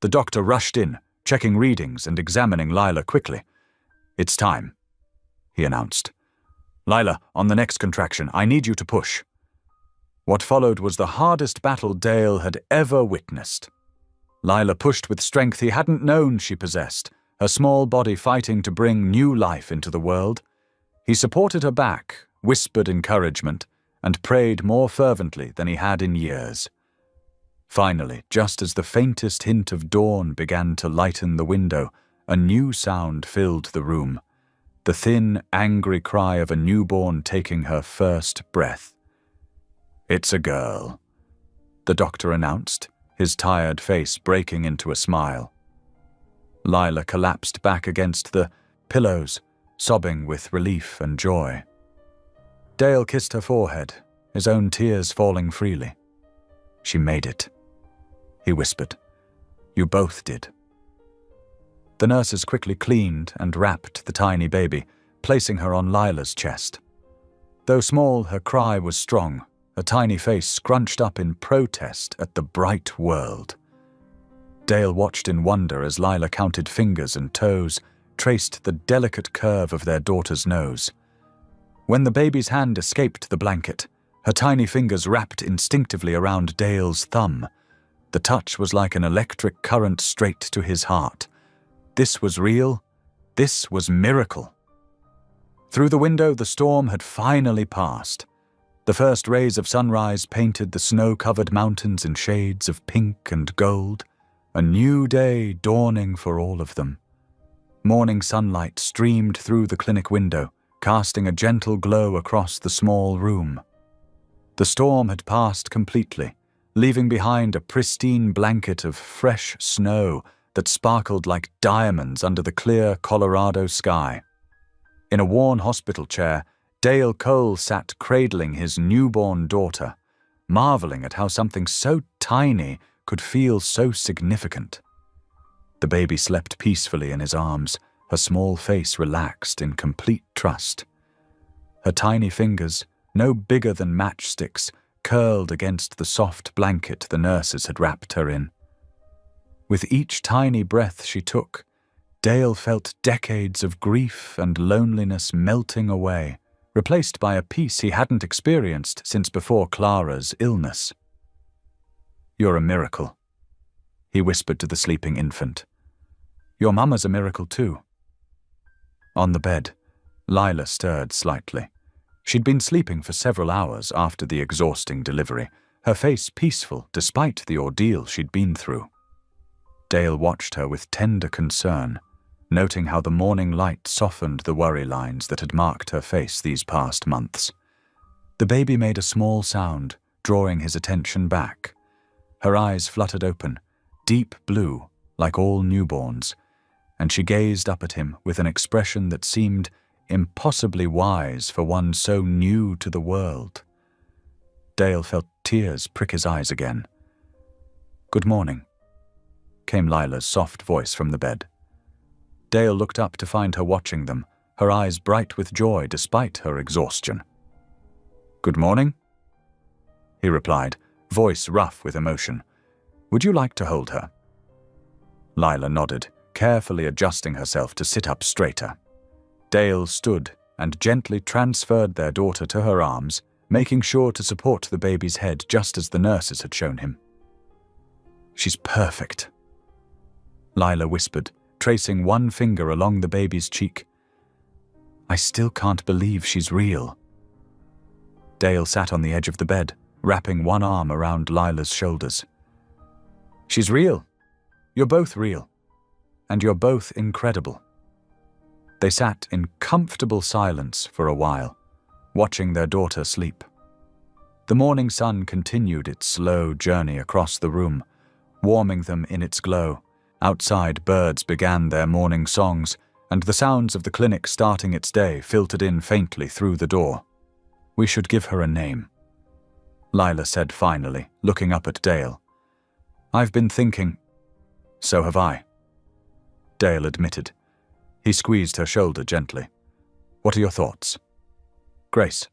[SPEAKER 1] The doctor rushed in, checking readings and examining Lila quickly. "It's time," he announced. "Lila, on the next contraction, I need you to push." What followed was the hardest battle Dale had ever witnessed. Lila pushed with strength he hadn't known she possessed, her small body fighting to bring new life into the world. He supported her back, whispered encouragement, and prayed more fervently than he had in years. Finally, just as the faintest hint of dawn began to lighten the window, a new sound filled the room. The thin, angry cry of a newborn taking her first breath. "It's a girl," the doctor announced, his tired face breaking into a smile. Lila collapsed back against the pillows, sobbing with relief and joy. Dale kissed her forehead, his own tears falling freely. "She made it," he whispered. "You both did." The nurses quickly cleaned and wrapped the tiny baby, placing her on Lila's chest. Though small, her cry was strong, her tiny face scrunched up in protest at the bright world. Dale watched in wonder as Lila counted fingers and toes, traced the delicate curve of their daughter's nose. When the baby's hand escaped the blanket, her tiny fingers wrapped instinctively around Dale's thumb. The touch was like an electric current straight to his heart. This was real. This was miracle. Through the window, the storm had finally passed. The first rays of sunrise painted the snow-covered mountains in shades of pink and gold, a new day dawning for all of them. Morning sunlight streamed through the clinic window, casting a gentle glow across the small room. The storm had passed completely, leaving behind a pristine blanket of fresh snow that sparkled like diamonds under the clear Colorado sky. In a worn hospital chair, Dale Cole sat cradling his newborn daughter, marveling at how something so tiny could feel so significant. The baby slept peacefully in his arms, her small face relaxed in complete trust. Her tiny fingers, no bigger than matchsticks, curled against the soft blanket the nurses had wrapped her in. With each tiny breath she took, Dale felt decades of grief and loneliness melting away, replaced by a peace he hadn't experienced since before Clara's illness. "You're a miracle," he whispered to the sleeping infant. "Your mama's a miracle too." On the bed, Lila stirred slightly. She'd been sleeping for several hours after the exhausting delivery, her face peaceful despite the ordeal she'd been through. Dale watched her with tender concern, noting how the morning light softened the worry lines that had marked her face these past months. The baby made a small sound, drawing his attention back. Her eyes fluttered open, deep blue, like all newborns, and she gazed up at him with an expression that seemed impossibly wise for one so new to the world. Dale felt tears prick his eyes again. "Good morning," came Lila's soft voice from the bed. Dale looked up to find her watching them, her eyes bright with joy despite her exhaustion. "Good morning," he replied, voice rough with emotion. "Would you like to hold her?" Lila nodded, carefully adjusting herself to sit up straighter. Dale stood and gently transferred their daughter to her arms, making sure to support the baby's head just as the nurses had shown him. She's perfect, Lila whispered, tracing one finger along the baby's cheek. I still can't believe she's real. Dale sat on the edge of the bed, wrapping one arm around Lila's shoulders. She's real. You're both real. And you're both incredible. They sat in comfortable silence for a while, watching their daughter sleep. The morning sun continued its slow journey across the room, warming them in its glow. Outside, birds began their morning songs, and the sounds of the clinic starting its day filtered in faintly through the door. We should give her a name, Lila said finally, looking up at Dale. I've been thinking. So have I, Dale admitted. He squeezed her shoulder gently. What are your thoughts? Grace,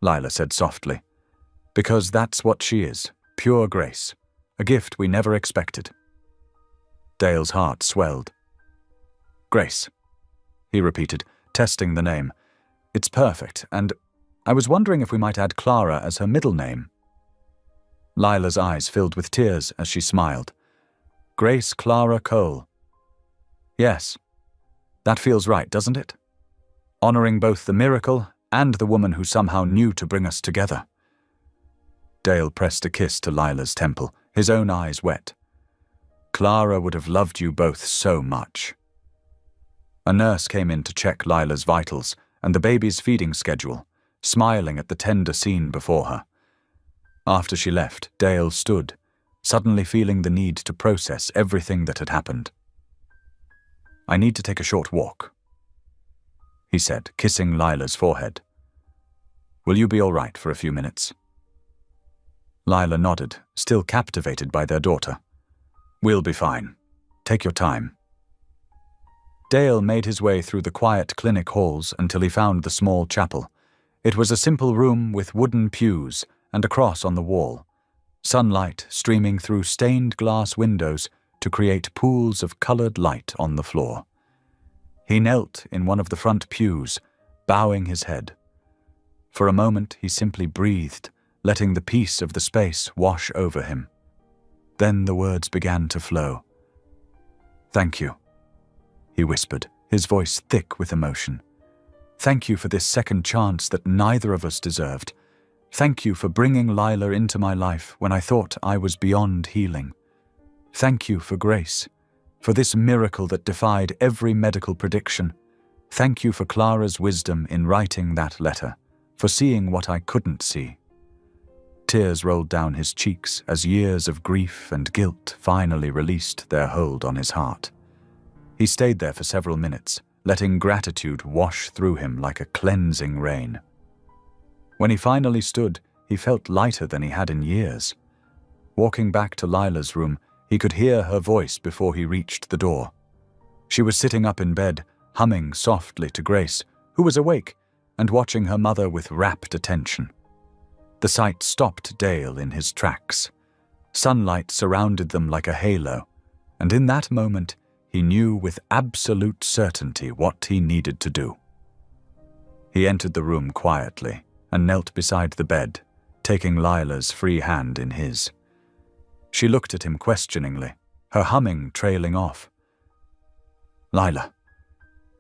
[SPEAKER 1] Lila said softly. Because that's what she is, pure grace, a gift we never expected. Dale's heart swelled. Grace, he repeated, testing the name. It's perfect, and I was wondering if we might add Clara as her middle name. Lila's eyes filled with tears as she smiled. Grace Clara Cole. Yes, that feels right, doesn't it? Honoring both the miracle and the woman who somehow knew to bring us together. Dale pressed a kiss to Lila's temple, his own eyes wet. Clara would have loved you both so much. A nurse came in to check Lila's vitals and the baby's feeding schedule, smiling at the tender scene before her. After she left, Dale stood, suddenly feeling the need to process everything that had happened. I need to take a short walk, he said, kissing Lila's forehead. Will you be all right for a few minutes? Lila nodded, still captivated by their daughter. We'll be fine. Take your time. Dale made his way through the quiet clinic halls until he found the small chapel. It was a simple room with wooden pews and a cross on the wall, sunlight streaming through stained glass windows to create pools of colored light on the floor. He knelt in one of the front pews, bowing his head. For a moment he simply breathed, letting the peace of the space wash over him. Then the words began to flow. Thank you, he whispered, his voice thick with emotion. Thank you for this second chance that neither of us deserved. Thank you for bringing Lila into my life when I thought I was beyond healing. Thank you for grace, for this miracle that defied every medical prediction. Thank you for Clara's wisdom in writing that letter, for seeing what I couldn't see. Tears rolled down his cheeks as years of grief and guilt finally released their hold on his heart. He stayed there for several minutes, letting gratitude wash through him like a cleansing rain. When he finally stood, he felt lighter than he had in years. Walking back to Lila's room, he could hear her voice before he reached the door. She was sitting up in bed, humming softly to Grace, who was awake and watching her mother with rapt attention. The sight stopped Dale in his tracks. Sunlight surrounded them like a halo, and in that moment, he knew with absolute certainty what he needed to do. He entered the room quietly and knelt beside the bed, taking Lila's free hand in his. She looked at him questioningly, her humming trailing off. Lila,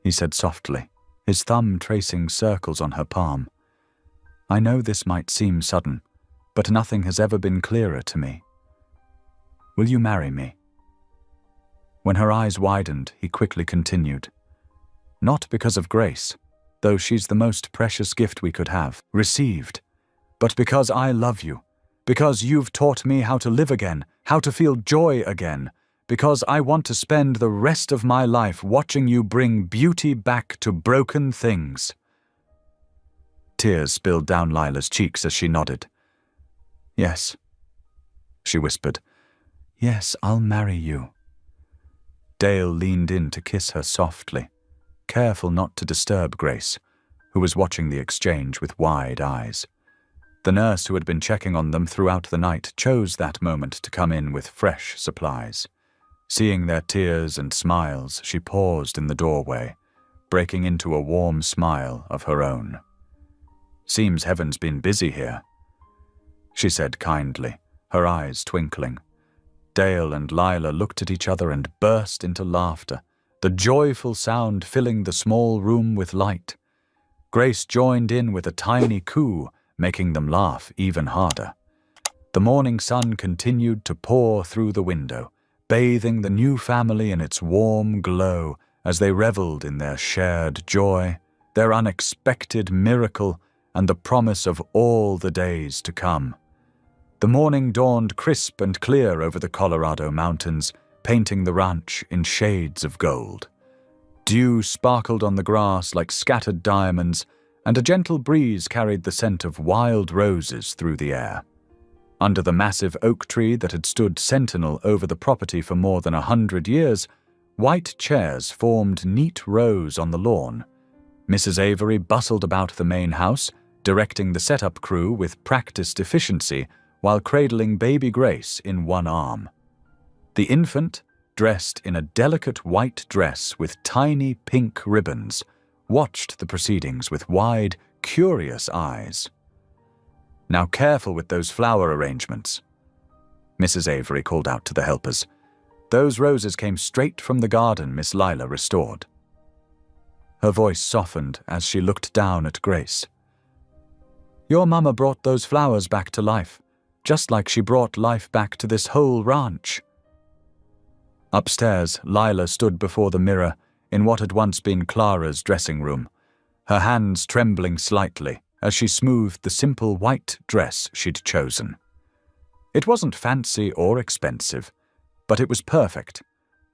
[SPEAKER 1] he said softly, his thumb tracing circles on her palm. I know this might seem sudden, but nothing has ever been clearer to me. Will you marry me? When her eyes widened, he quickly continued. Not because of Grace, though she's the most precious gift we could have received, but because I love you, because you've taught me how to live again, how to feel joy again, because I want to spend the rest of my life watching you bring beauty back to broken things. Tears spilled down Lila's cheeks as she nodded. Yes, she whispered. Yes, I'll marry you. Dale leaned in to kiss her softly, careful not to disturb Grace, who was watching the exchange with wide eyes. The nurse who had been checking on them throughout the night chose that moment to come in with fresh supplies. Seeing their tears and smiles, she paused in the doorway, breaking into a warm smile of her own. Seems heaven's been busy here, she said kindly, her eyes twinkling. Dale and Lila looked at each other and burst into laughter, the joyful sound filling the small room with light. Grace joined in with a tiny coo, making them laugh even harder. The morning sun continued to pour through the window, bathing the new family in its warm glow as they reveled in their shared joy, their unexpected miracle, and the promise of all the days to come. The morning dawned crisp and clear over the Colorado mountains, painting the ranch in shades of gold. Dew sparkled on the grass like scattered diamonds, and a gentle breeze carried the scent of wild roses through the air. Under the massive oak tree that had stood sentinel over the property for more than 100 years, white chairs formed neat rows on the lawn. Mrs. Avery bustled about the main house, directing the setup crew with practiced efficiency while cradling baby Grace in one arm. The infant, dressed in a delicate white dress with tiny pink ribbons, watched the proceedings with wide, curious eyes. "Now careful with those flower arrangements," Mrs. Avery called out to the helpers. "Those roses came straight from the garden Miss Lila restored." Her voice softened as she looked down at Grace. "Your mama brought those flowers back to life, just like she brought life back to this whole ranch." Upstairs, Lila stood before the mirror in what had once been Clara's dressing room, her hands trembling slightly as she smoothed the simple white dress she'd chosen. It wasn't fancy or expensive, but it was perfect,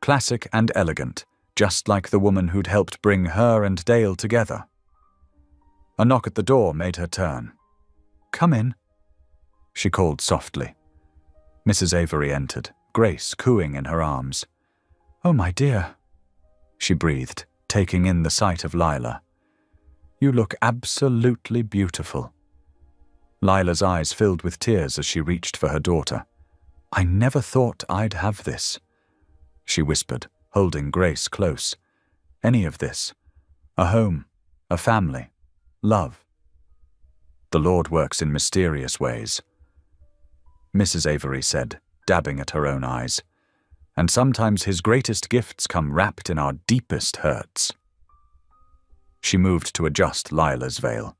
[SPEAKER 1] classic and elegant, just like the woman who'd helped bring her and Dale together. A knock at the door made her turn. "Come in," she called softly. Mrs. Avery entered, Grace cooing in her arms. "Oh, my dear," she breathed, taking in the sight of Lila. "You look absolutely beautiful." Lila's eyes filled with tears as she reached for her daughter. "I never thought I'd have this," she whispered, holding Grace close. "Any of this. A home, a family, love. The Lord works in mysterious ways," Mrs. Avery said, dabbing at her own eyes. "And sometimes his greatest gifts come wrapped in our deepest hurts." She moved to adjust Lila's veil.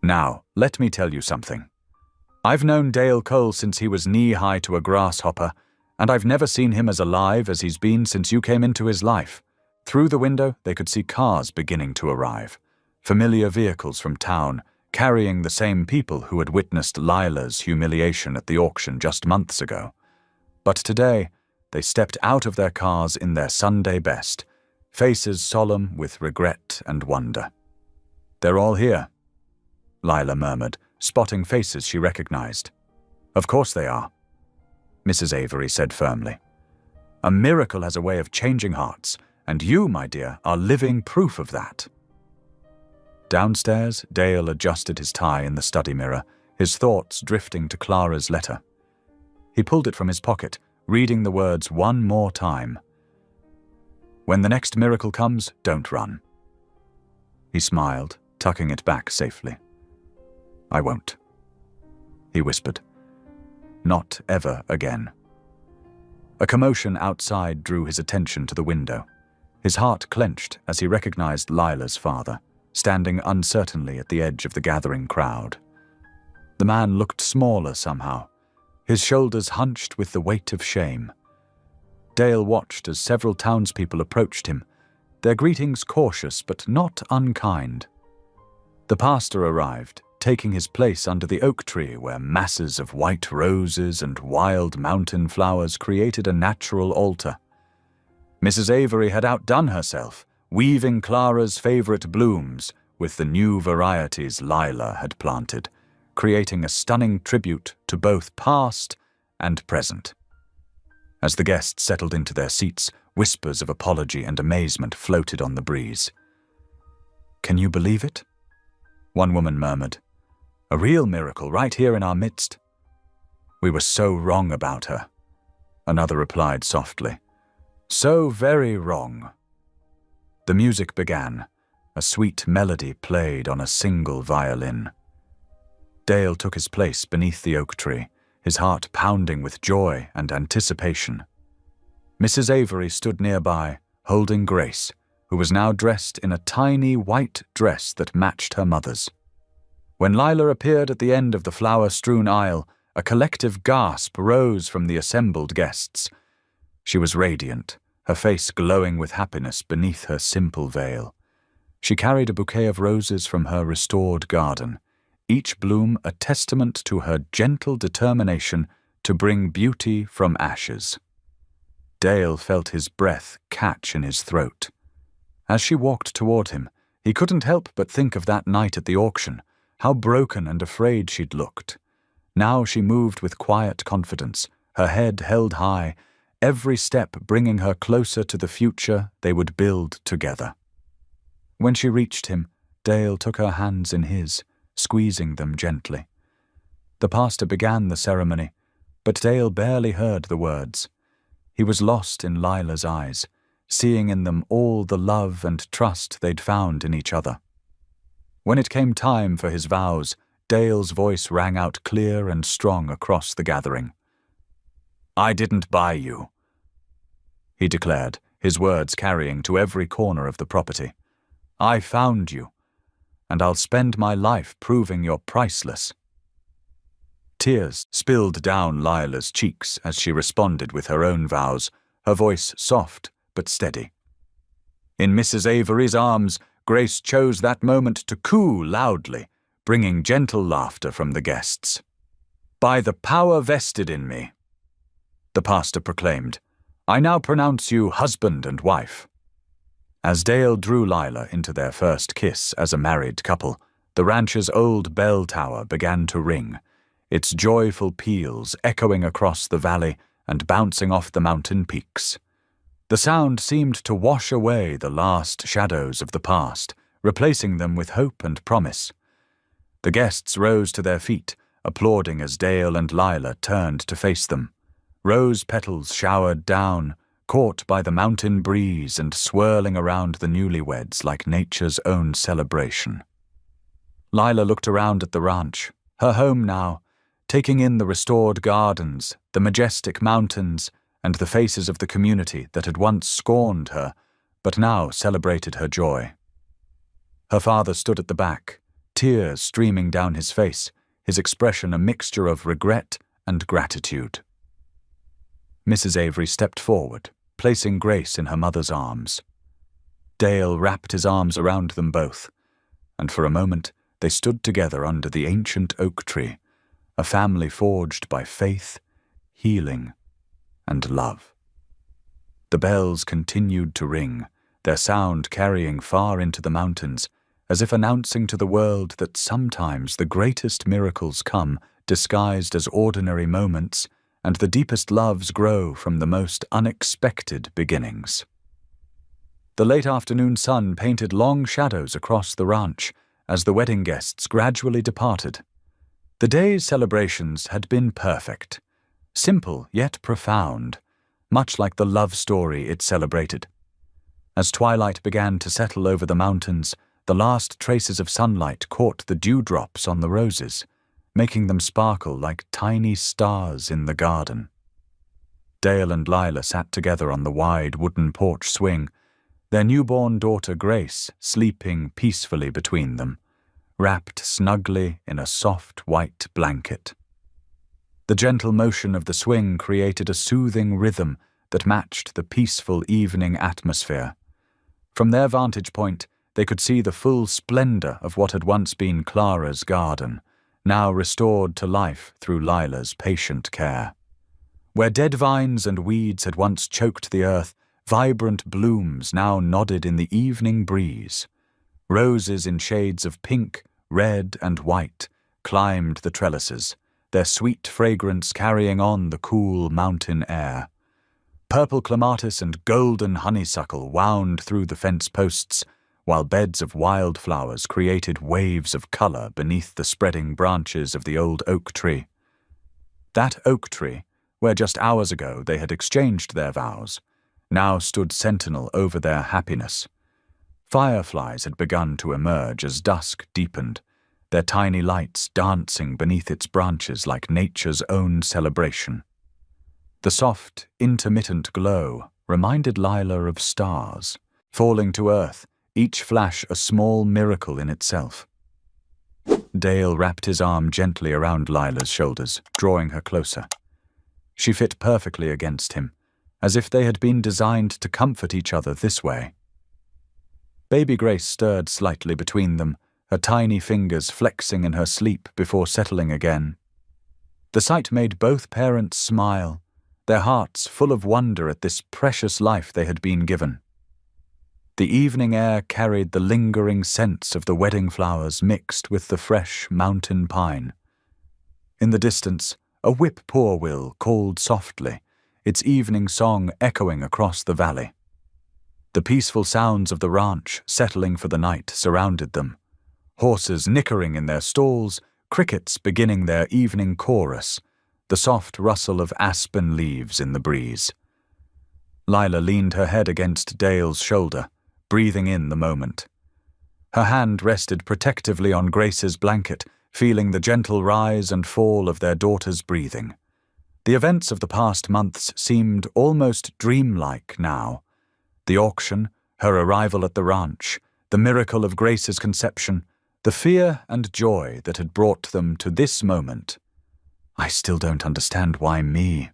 [SPEAKER 1] "Now, let me tell you something. I've known Dale Cole since he was knee-high to a grasshopper, and I've never seen him as alive as he's been since you came into his life." Through the window, they could see cars beginning to arrive, familiar vehicles from town, carrying the same people who had witnessed Lila's humiliation at the auction just months ago. But today, they stepped out of their cars in their Sunday best, faces solemn with regret and wonder. "They're all here," Lila murmured, spotting faces she recognized. "Of course they are," Mrs. Avery said firmly. "A miracle has a way of changing hearts, and you, my dear, are living proof of that." Downstairs, Dale adjusted his tie in the study mirror, his thoughts drifting to Clara's letter. He pulled it from his pocket, reading the words one more time. "When the next miracle comes, don't run." He smiled, tucking it back safely. "I won't," he whispered. "Not ever again." A commotion outside drew his attention to the window. His heart clenched as he recognized Lila's father, standing uncertainly at the edge of the gathering crowd. The man looked smaller somehow, his shoulders hunched with the weight of shame. Dale watched as several townspeople approached him, their greetings cautious but not unkind. The pastor arrived, taking his place under the oak tree where masses of white roses and wild mountain flowers created a natural altar. Mrs. Avery had outdone herself, weaving Clara's favorite blooms with the new varieties Lila had planted, creating a stunning tribute to both past and present. As the guests settled into their seats, whispers of apology and amazement floated on the breeze. "Can you believe it?" one woman murmured. "A real miracle right here in our midst." "We were so wrong about her," another replied softly. "So very wrong." The music began. A sweet melody played on a single violin. Dale took his place beneath the oak tree, his heart pounding with joy and anticipation. Mrs. Avery stood nearby, holding Grace, who was now dressed in a tiny white dress that matched her mother's. When Lila appeared at the end of the flower-strewn aisle, a collective gasp rose from the assembled guests. She was radiant, her face glowing with happiness beneath her simple veil. She carried a bouquet of roses from her restored garden, each bloom a testament to her gentle determination to bring beauty from ashes. Dale felt his breath catch in his throat. As she walked toward him, he couldn't help but think of that night at the auction, how broken and afraid she'd looked. Now she moved with quiet confidence, her head held high, every step bringing her closer to the future they would build together. When she reached him, Dale took her hands in his, squeezing them gently. The pastor began the ceremony, but Dale barely heard the words. He was lost in Lila's eyes, seeing in them all the love and trust they'd found in each other. When it came time for his vows, Dale's voice rang out clear and strong across the gathering. "I didn't buy you," he declared, his words carrying to every corner of the property. "I found you, and I'll spend my life proving you're priceless." Tears spilled down Lila's cheeks as she responded with her own vows, her voice soft but steady. In Mrs. Avery's arms, Grace chose that moment to coo loudly, bringing gentle laughter from the guests. "By the power vested in me," the pastor proclaimed, "I now pronounce you husband and wife." As Dale drew Lila into their first kiss as a married couple, the ranch's old bell tower began to ring, its joyful peals echoing across the valley and bouncing off the mountain peaks. The sound seemed to wash away the last shadows of the past, replacing them with hope and promise. The guests rose to their feet, applauding as Dale and Lila turned to face them. Rose petals showered down, caught by the mountain breeze and swirling around the newlyweds like nature's own celebration. Lila looked around at the ranch, her home now, taking in the restored gardens, the majestic mountains, and the faces of the community that had once scorned her, but now celebrated her joy. Her father stood at the back, tears streaming down his face, his expression a mixture of regret and gratitude. Mrs. Avery stepped forward, placing Grace in her mother's arms. Dale wrapped his arms around them both, and for a moment they stood together under the ancient oak tree, a family forged by faith, healing, and love. The bells continued to ring, their sound carrying far into the mountains, as if announcing to the world that sometimes the greatest miracles come disguised as ordinary moments, and the deepest loves grow from the most unexpected beginnings. The late afternoon sun painted long shadows across the ranch as the wedding guests gradually departed. The day's celebrations had been perfect, simple yet profound, much like the love story it celebrated. As twilight began to settle over the mountains, the last traces of sunlight caught the dewdrops on the roses, making them sparkle like tiny stars in the garden. Dale and Lila sat together on the wide wooden porch swing, their newborn daughter Grace sleeping peacefully between them, wrapped snugly in a soft white blanket. The gentle motion of the swing created a soothing rhythm that matched the peaceful evening atmosphere. From their vantage point, they could see the full splendor of what had once been Clara's garden, now restored to life through Lila's patient care. Where dead vines and weeds had once choked the earth, vibrant blooms now nodded in the evening breeze. Roses in shades of pink, red, and white climbed the trellises, their sweet fragrance carrying on the cool mountain air. Purple clematis and golden honeysuckle wound through the fence posts, while beds of wildflowers created waves of color beneath the spreading branches of the old oak tree. That oak tree, where just hours ago they had exchanged their vows, now stood sentinel over their happiness. Fireflies had begun to emerge as dusk deepened, their tiny lights dancing beneath its branches like nature's own celebration. The soft, intermittent glow reminded Lila of stars, falling to earth, each flash a small miracle in itself. Dale wrapped his arm gently around Lila's shoulders, drawing her closer. She fit perfectly against him, as if they had been designed to comfort each other this way. Baby Grace stirred slightly between them, her tiny fingers flexing in her sleep before settling again. The sight made both parents smile, their hearts full of wonder at this precious life they had been given. The evening air carried the lingering scents of the wedding flowers mixed with the fresh mountain pine. In the distance, a whip-poor-will called softly, its evening song echoing across the valley. The peaceful sounds of the ranch settling for the night surrounded them, horses nickering in their stalls, crickets beginning their evening chorus, the soft rustle of aspen leaves in the breeze. Lila leaned her head against Dale's shoulder, breathing in the moment. Her hand rested protectively on Grace's blanket, feeling the gentle rise and fall of their daughter's breathing. The events of the past months seemed almost dreamlike now. The auction, her arrival at the ranch, the miracle of Grace's conception, the fear and joy that had brought them to this moment. "I still don't understand why me,"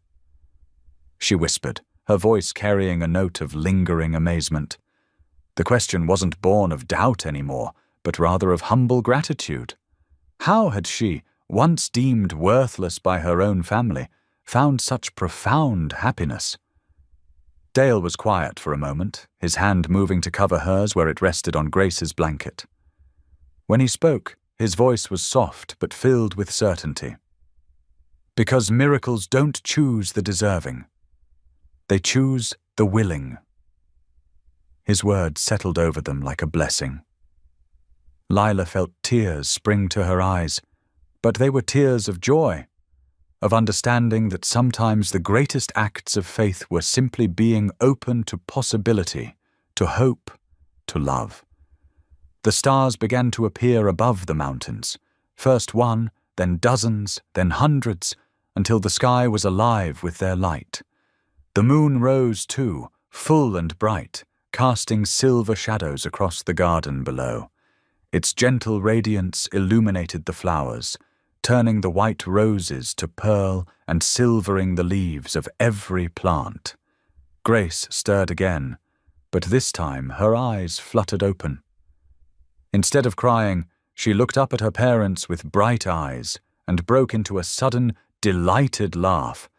[SPEAKER 1] she whispered, her voice carrying a note of lingering amazement. The question wasn't born of doubt anymore, but rather of humble gratitude. How had she, once deemed worthless by her own family, found such profound happiness? Dale was quiet for a moment, his hand moving to cover hers where it rested on Grace's blanket. When he spoke, his voice was soft but filled with certainty. Because miracles don't choose the deserving. They choose the willing. His words settled over them like a blessing. Lila felt tears spring to her eyes, but they were tears of joy, of understanding that sometimes the greatest acts of faith were simply being open to possibility, to hope, to love. The stars began to appear above the mountains, first one, then dozens, then hundreds, until the sky was alive with their light. The moon rose too, full and bright, casting silver shadows across the garden below. Its gentle radiance illuminated the flowers, turning the white roses to pearl and silvering the leaves of every plant. Grace stirred again, but this time her eyes fluttered open. Instead of crying, she looked up at her parents with bright eyes and broke into a sudden, delighted laugh,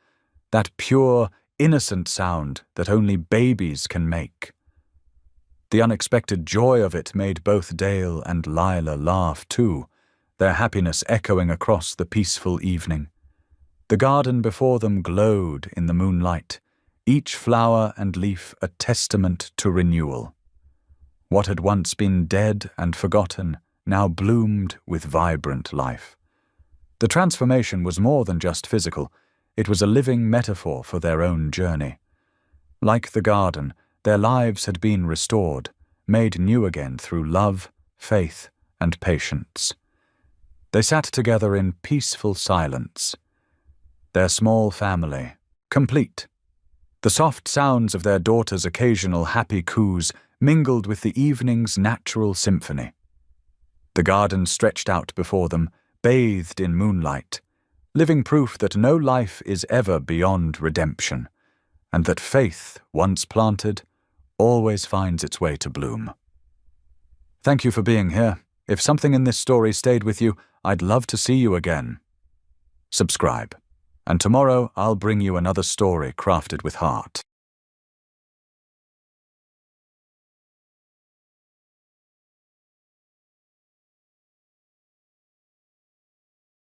[SPEAKER 1] that pure, innocent sound that only babies can make. The unexpected joy of it made both Dale and Lila laugh too, their happiness echoing across the peaceful evening. The garden before them glowed in the moonlight, each flower and leaf a testament to renewal. What had once been dead and forgotten now bloomed with vibrant life. The transformation was more than just physical, it was a living metaphor for their own journey. Like the garden, their lives had been restored, made new again through love, faith, and patience. They sat together in peaceful silence, their small family, complete. The soft sounds of their daughter's occasional happy coos mingled with the evening's natural symphony. The garden stretched out before them, bathed in moonlight, living proof that no life is ever beyond redemption, and that faith, once planted, always finds its way to bloom. Thank you for being here. If something in this story stayed with you, I'd love to see you again. Subscribe, and tomorrow I'll bring you another story crafted with heart.